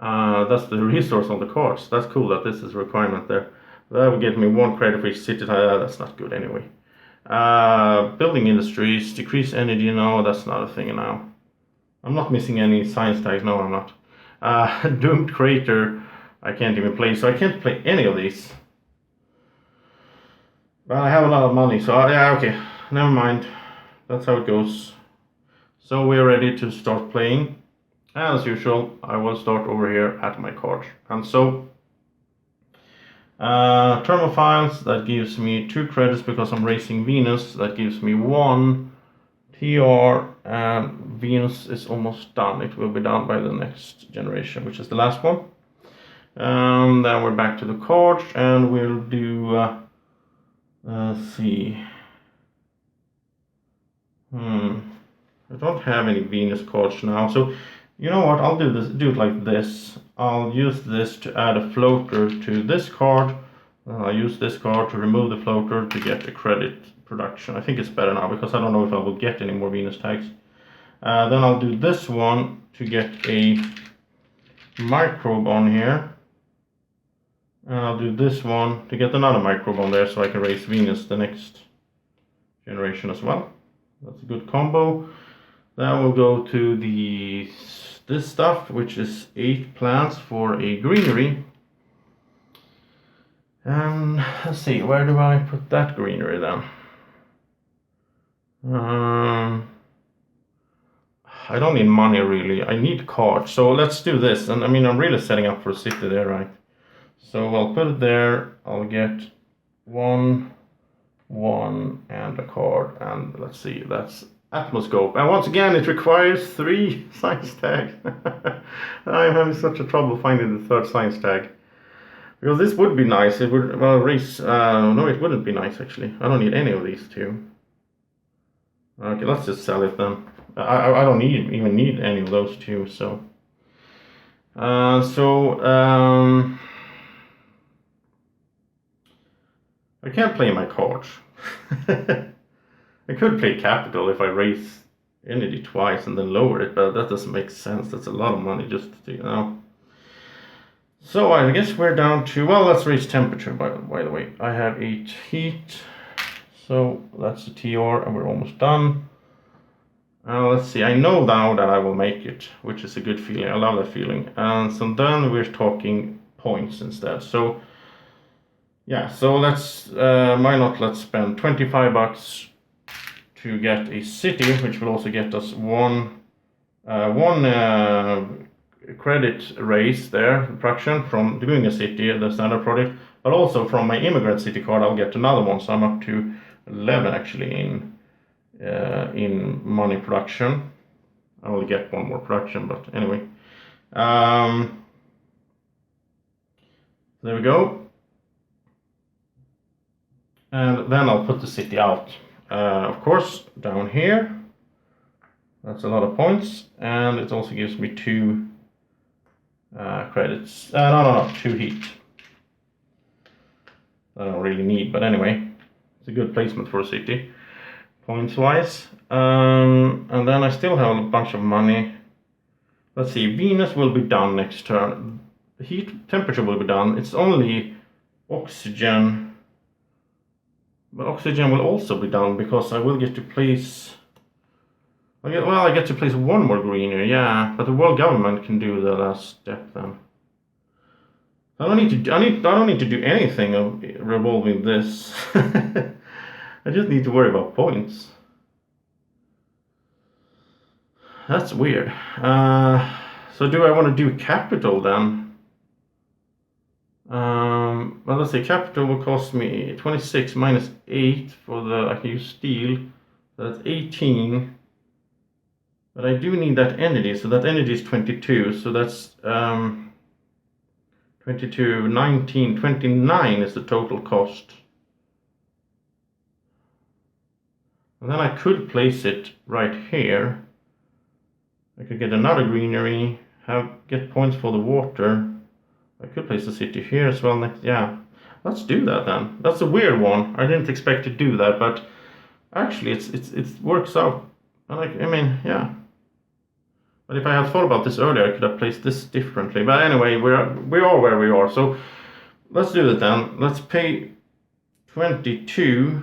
That's the resource on the cards. That's cool that this is a requirement there. That will get me 1 credit for each city tile. That's not good anyway. Building industries, decrease energy. No, that's not a thing now. I'm not missing any science tags. No, I'm not. Doomed crater. I can't even play, so I can't play any of these. But I have a lot of money, so yeah, okay, never mind. That's how it goes. So we're ready to start playing. As usual, I will start over here at my card. And so, thermophiles, that gives me 2 credits because I'm racing Venus. That gives me 1 TR, and Venus is almost done. It will be done by the next generation, which is the last one. Then we're back to the cards, and we'll do... let's see. I don't have any Venus cards now, so you know what? I'll do it like this. I'll use this to add a floater to this card. I'll use this card to remove the floater to get a credit production. I think it's better now because I don't know if I will get any more Venus tags. Then I'll do this one to get a microbe on here. And I'll do this one to get another microbe on there so I can raise Venus the next generation as well. That's a good combo. Then we'll go to this stuff, which is 8 plants for a greenery. And let's see, where do I put that greenery then? I don't need money really, I need cards. So let's do this. And I mean, I'm really setting up for a city there, right? So I'll put it there. I'll get 1, 1, and a card. And let's see, that's Atmoscope. And once again, it requires 3 science tags. I'm having such a trouble finding the 3rd science tag. Because this would be nice. It would, well, race. No, it wouldn't be nice actually. I don't need any of these 2. Okay, let's just sell it then. I don't even need any of those 2. So. I can't play my cards. I could play capital if I raise energy twice and then lower it, but that doesn't make sense. That's a lot of money just to, you know. So I guess we're down to, well, let's raise temperature by the way. I have 8 heat, so that's the TR and we're almost done. Let's see, I know now that I will make it, which is a good feeling. I love that feeling. And so then we're talking points instead. So yeah, so let's let's spend 25 bucks to get a city, which will also get us one credit raise there, production from doing a city, the standard project, but also from my immigrant city card I'll get another one, so I'm up to 11 actually in money production. I only get one more production, but anyway. There we go. And then I'll put the city out. Of course, down here. That's a lot of points, and it also gives me 2 credits. No, 2 heat. I don't really need, but anyway, it's a good placement for a city, points-wise. And then I still have a bunch of money. Let's see, Venus will be done next turn. The heat temperature will be done. It's only oxygen. But oxygen will also be done because I will get to place... I get to place 1 more greener, yeah. But the world government can do the last step then. I don't need to do anything of revolving this. I just need to worry about points. That's weird. So do I want to do capital then? Well, let's say capital will cost me 26 minus 8 for the... I can use steel. So that's 18. But I do need that energy. So that energy is 22. So that's 22, 19, 29 is the total cost. And then I could place it right here. I could get another greenery, get points for the water. I could place the city here as well next. Yeah, let's do that then. That's a weird one. I didn't expect to do that, but actually it works out. I mean, yeah. But if I had thought about this earlier, I could have placed this differently. But anyway, we are where we are. So let's do it then. Let's pay 22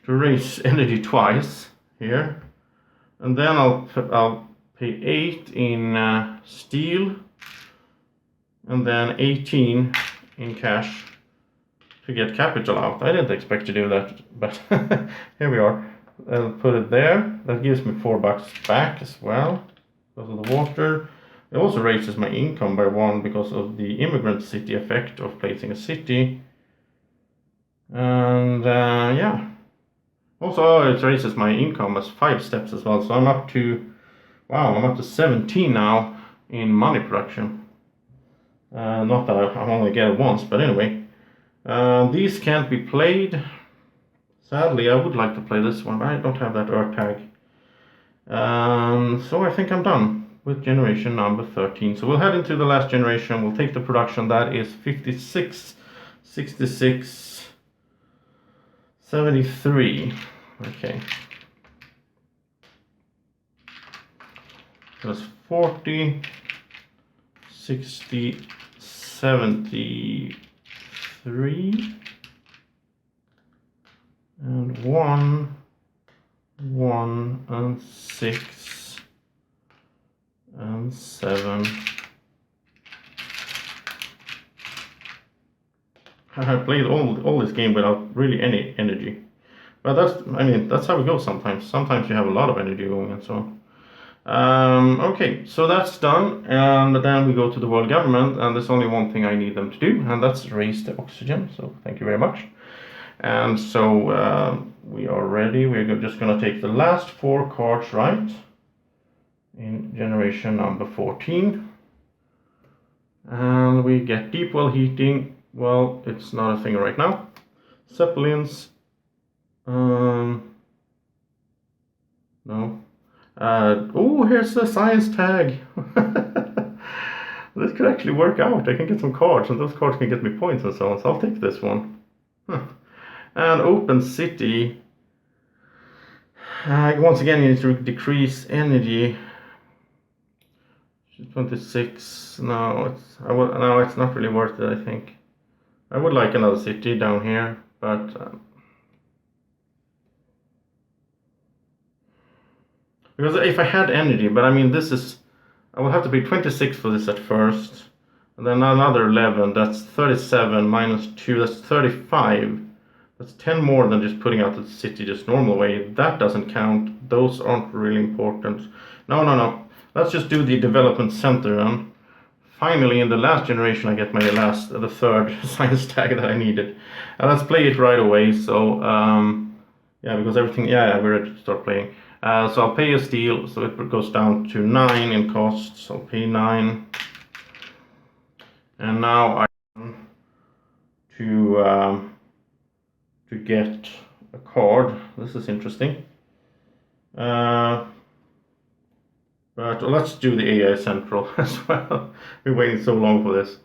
to raise energy twice here, and then I'll pay 8 in steel, and then 18 in cash to get capital out. I didn't expect to do that, but here we are. I'll put it there. That gives me $4 back as well because of the water. It also raises my income by 1 because of the immigrant city effect of placing a city. And yeah. Also, it raises my income as 5 steps as well. So I'm up to, wow, I'm up to 17 now in money production. Not that I only get it once, but anyway. These can't be played. Sadly, I would like to play this one, but I don't have that Earth tag. So I think I'm done with generation number 13. So we'll head into the last generation. We'll take the production. That is 56, 66, 73. Okay. That's 40, 60, 73. And 1, 1, and 6, and 7. I have played all this game without really any energy. But that's how it goes sometimes. Sometimes you have a lot of energy going and so on. Okay, so that's done. And then we go to the world government, and there's only one thing I need them to do, and that's raise the oxygen. So thank you very much. And so we are ready. We're just going to take the last 4 cards, right? In generation number 14. And we get deep well heating. Well, it's not a thing right now. Zeppelins. No. Oh, here's the science tag. This could actually work out. I can get some cards, and those cards can get me points and so on. So I'll take this one. And open city. Once again, you need to decrease energy. 26. No, it's not really worth it. I think I would like another city down here, but because if I had energy, but I mean I will have to pay 26 for this at first, and then another 11. That's 37 minus 2. That's 35. That's 10 more than just putting out the city just normal way. That doesn't count. Those aren't really important. No. Let's just do the development center then. Finally, in the last generation, I get the third science tag that I needed. And let's play it right away. So, yeah, because everything, yeah, we're ready to start playing. So I'll pay a steel, so it goes down to 9 in cost. So I'll pay 9. And now I to get a card. This is interesting. But let's do the AI Central as well. Been waiting so long for this.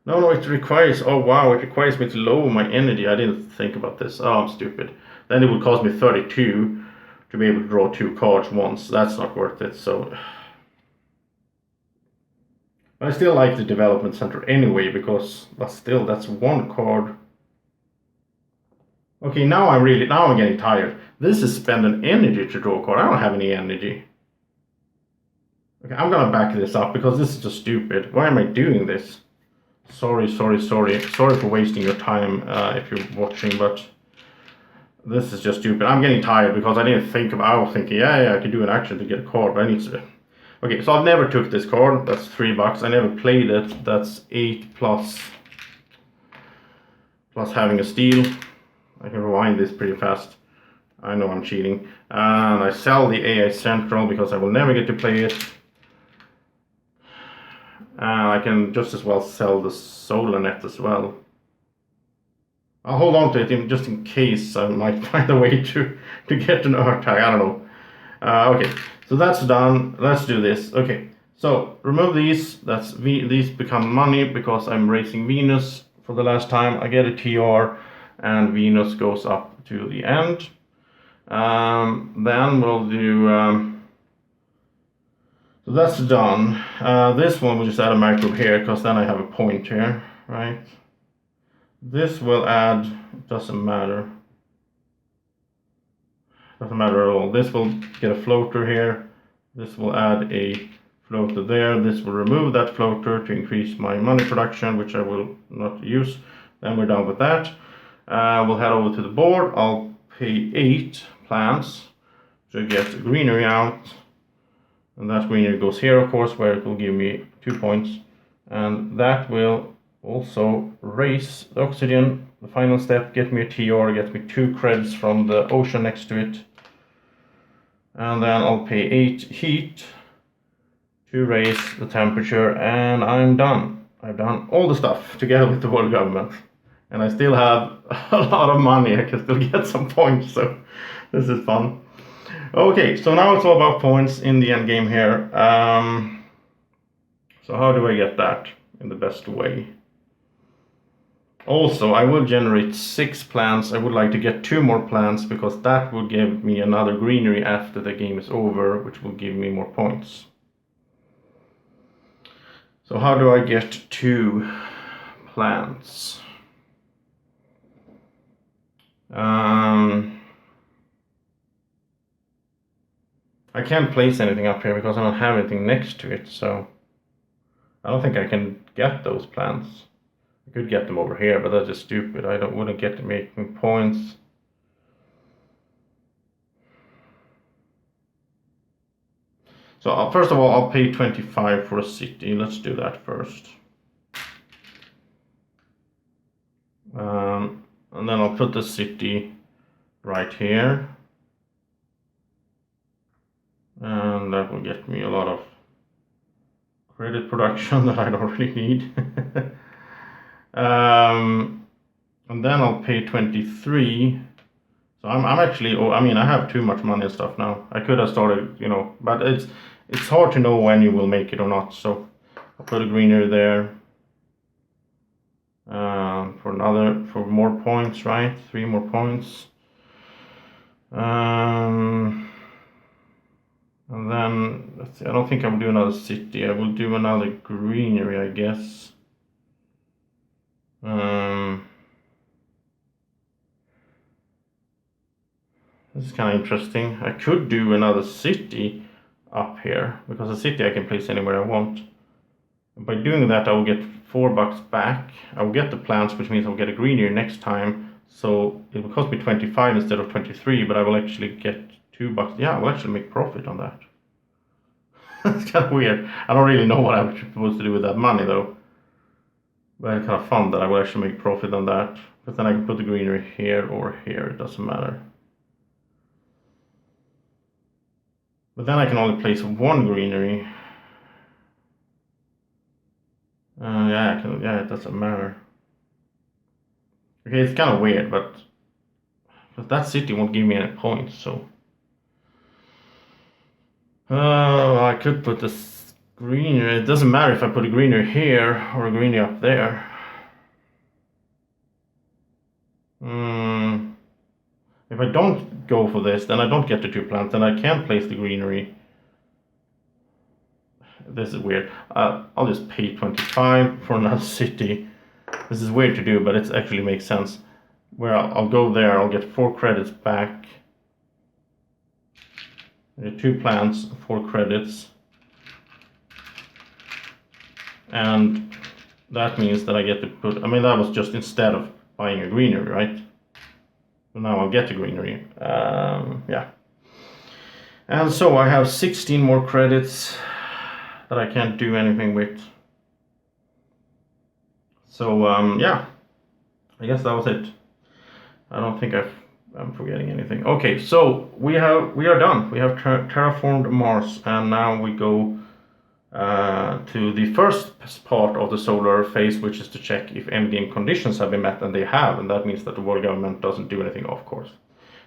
No, it requires, oh wow, it requires me to lower my energy. I didn't think about this. Oh, I'm stupid. Then it would cost me 32 to be able to draw 2 cards once. That's not worth it, so... I still like the development center anyway, because that's 1 card. Okay, now I'm getting tired. This is spending energy to draw a card. I don't have any energy. Okay, I'm gonna back this up because this is just stupid. Why am I doing this? Sorry for wasting your time if you're watching, but this is just stupid. I'm getting tired because I didn't think about. I was thinking, yeah, I could do an action to get a card, but I need to. Okay, so I've never took this card. That's $3. I never played it. That's 8 plus having a steal. I can rewind this pretty fast. I know I'm cheating. And I sell the AI Central because I will never get to play it. I can just as well sell the Solar Net as well. I'll hold on to it just in case I might find a way to get an Earth tag. I don't know. Okay, so that's done. Let's do this. Okay, so remove these. These become money because I'm racing Venus for the last time. I get a TR and Venus goes up to the end. Then we'll do... so that's done. This one we'll just add a microbe here because then I have a point here, right? This will add, it doesn't matter. Doesn't matter at all. This will get a floater here. This will add a floater there. This will remove that floater to increase my money production, which I will not use. Then we're done with that. We'll head over to the board. I'll pay 8 plants to get greenery out. And that greenery goes here, of course, where it will give me 2 points. And that will also raise the oxygen. The final step, get me a TR, get me 2 creds from the ocean next to it. And then I'll pay 8 heat to raise the temperature, and I'm done. I've done all the stuff together with the world government. And I still have a lot of money. I can still get some points, so this is fun. Okay, so now it's all about points in the end game here. So how do I get that in the best way? Also, I will generate 6 plants. I would like to get 2 more plants because that will give me another greenery after the game is over, which will give me more points. So how do I get 2 plants? I can't place anything up here because I don't have anything next to it, so I don't think I can get those plants. I could get them over here, but that's just stupid. Wouldn't get to making points. So first of all, I'll pay 25 for a city. Let's do that first. And then I'll put the city right here. And that will get me a lot of credit production that I don't really need. And then I'll pay 23. So I'm actually, I have too much money and stuff now. I could have started, but it's hard to know when you will make it or not. So I'll put a greenery there. For more points, right? 3 more points. And then, let's see, I don't think I will do another city. I will do another greenery, I guess. This is kind of interesting. I could do another city up here, because a city I can place anywhere I want. And by doing that, I will get $4 back. I will get the plants, which means I'll get a greenery next time. So it will cost me 25 instead of 23, but I will actually get $2. Yeah, I will actually make profit on that. It's kind of weird. I don't really know what I'm supposed to do with that money though. But it's kind of fun that I will actually make profit on that. But then I can put the greenery here or here, it doesn't matter. But then I can only place one greenery. Yeah, I can, yeah, it doesn't matter. Okay, it's kind of weird, but that city won't give me any points, so. I could put this greenery. It doesn't matter if I put a greenery here or a greenery up there. If I don't go for this, then I don't get the 2 plants, and I can't place the greenery. This is weird. I'll just pay 25 for another city. This is weird to do, but it actually makes sense. Where I'll go there, I'll get 4 credits back. 2 plants, 4 credits. And that means that I get to put, I mean, that was just instead of buying a greenery, right? So now I'll get a greenery. Yeah. And so I have 16 more credits that I can't do anything with. So yeah, I guess that was it. I don't think I'm forgetting anything. Okay, so we are done. We have terraformed Mars, and now we go to the first part of the solar phase, which is to check if endgame conditions have been met, and they have, and that means that the world government doesn't do anything, of course.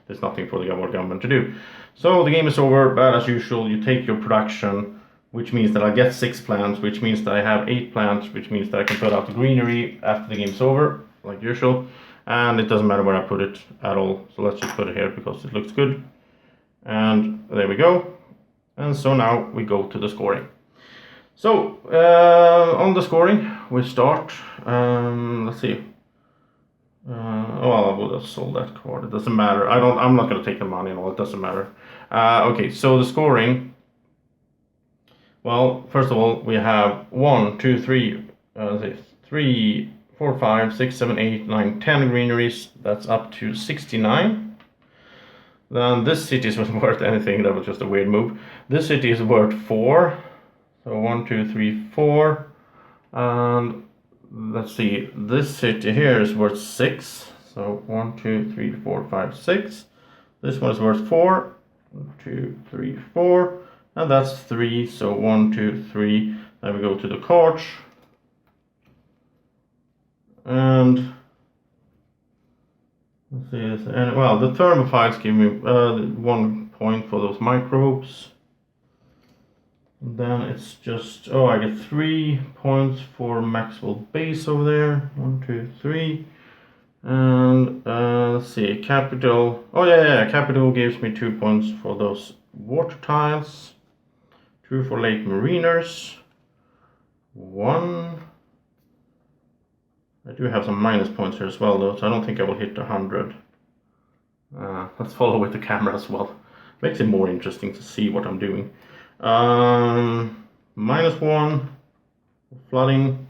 There's nothing for the world government to do. So the game is over, but as usual, you take your production, which means that I get 6 plants, which means that I have 8 plants, which means that I can put out the greenery after the game's over, like usual. And it doesn't matter where I put it at all. So let's just put it here because it looks good. And there we go. And so now we go to the scoring. So on the scoring, we start. Let's see. Well, I would have sold that card. It doesn't matter. I'm not going to take the money and all. It doesn't matter. Okay, so the scoring. Well, first of all, we have 1, 2, 3, 3, 4, 5, 6, 7, 8, 9, 10 greeneries. That's up to 69. Then this city isn't worth anything. That was just a weird move. This city is worth 4. So 1, 2, 3, 4. And let's see. This city here is worth 6. So 1, 2, 3, 4, 5, 6. This one is worth 4. 1, 2, 3, 4. And that's 3. So 1, 2, 3. Then we go to the cards. And let's see this. And well, the thermophiles give me 1 point for those microbes. And then it's just, oh, I get 3 points for Maxwell base over there. 1, 2, 3. And let's see, capital. Oh yeah, capital gives me 2 points for those water tiles. 2 for lake mariners. 1. I do have some minus points here as well, though, so I don't think I will hit 100. Let's follow with the camera as well. Makes it more interesting to see what I'm doing. -1 for flooding.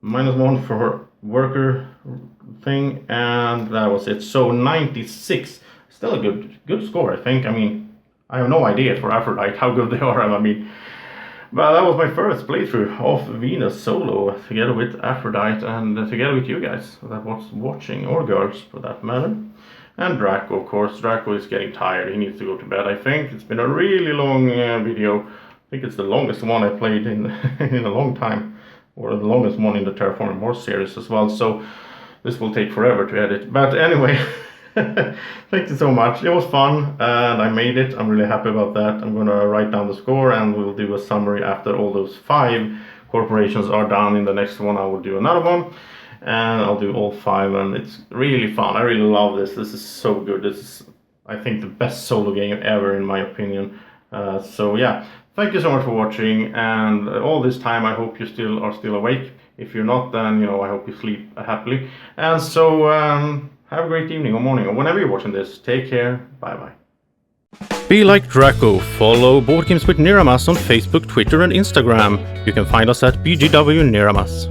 -1 for worker thing, and that was it. So 96. Still a good score, I think. I mean, I have no idea for Aphrodite how good they are. I mean, but that was my first playthrough of Venus solo together with Aphrodite and together with you guys that was watching, or girls for that matter. And Draco, of course. Draco is getting tired. He needs to go to bed, I think. It's been a really long video. I think it's the longest one I played in in a long time, or the longest one in the Terraforming Mars series as well. So this will take forever to edit. But anyway, thank you so much. It was fun and I made it. I'm really happy about that. I'm going to write down the score and we'll do a summary after all those 5 corporations are done. In the next one I will do another one. And I'll do all 5, and it's really fun. I really love this. This is so good. This is, I think, the best solo game ever, in my opinion. So yeah, thank you so much for watching. And all this time, I hope you are still awake. If you're not, then I hope you sleep happily. And so have a great evening or morning or whenever you're watching this. Take care. Bye bye. Be like Draco. Follow Board Games with Niramas on Facebook, Twitter, and Instagram. You can find us at BGW Niramas.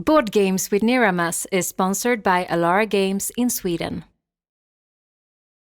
Board Games with Niramas is sponsored by Alara Games in Sweden.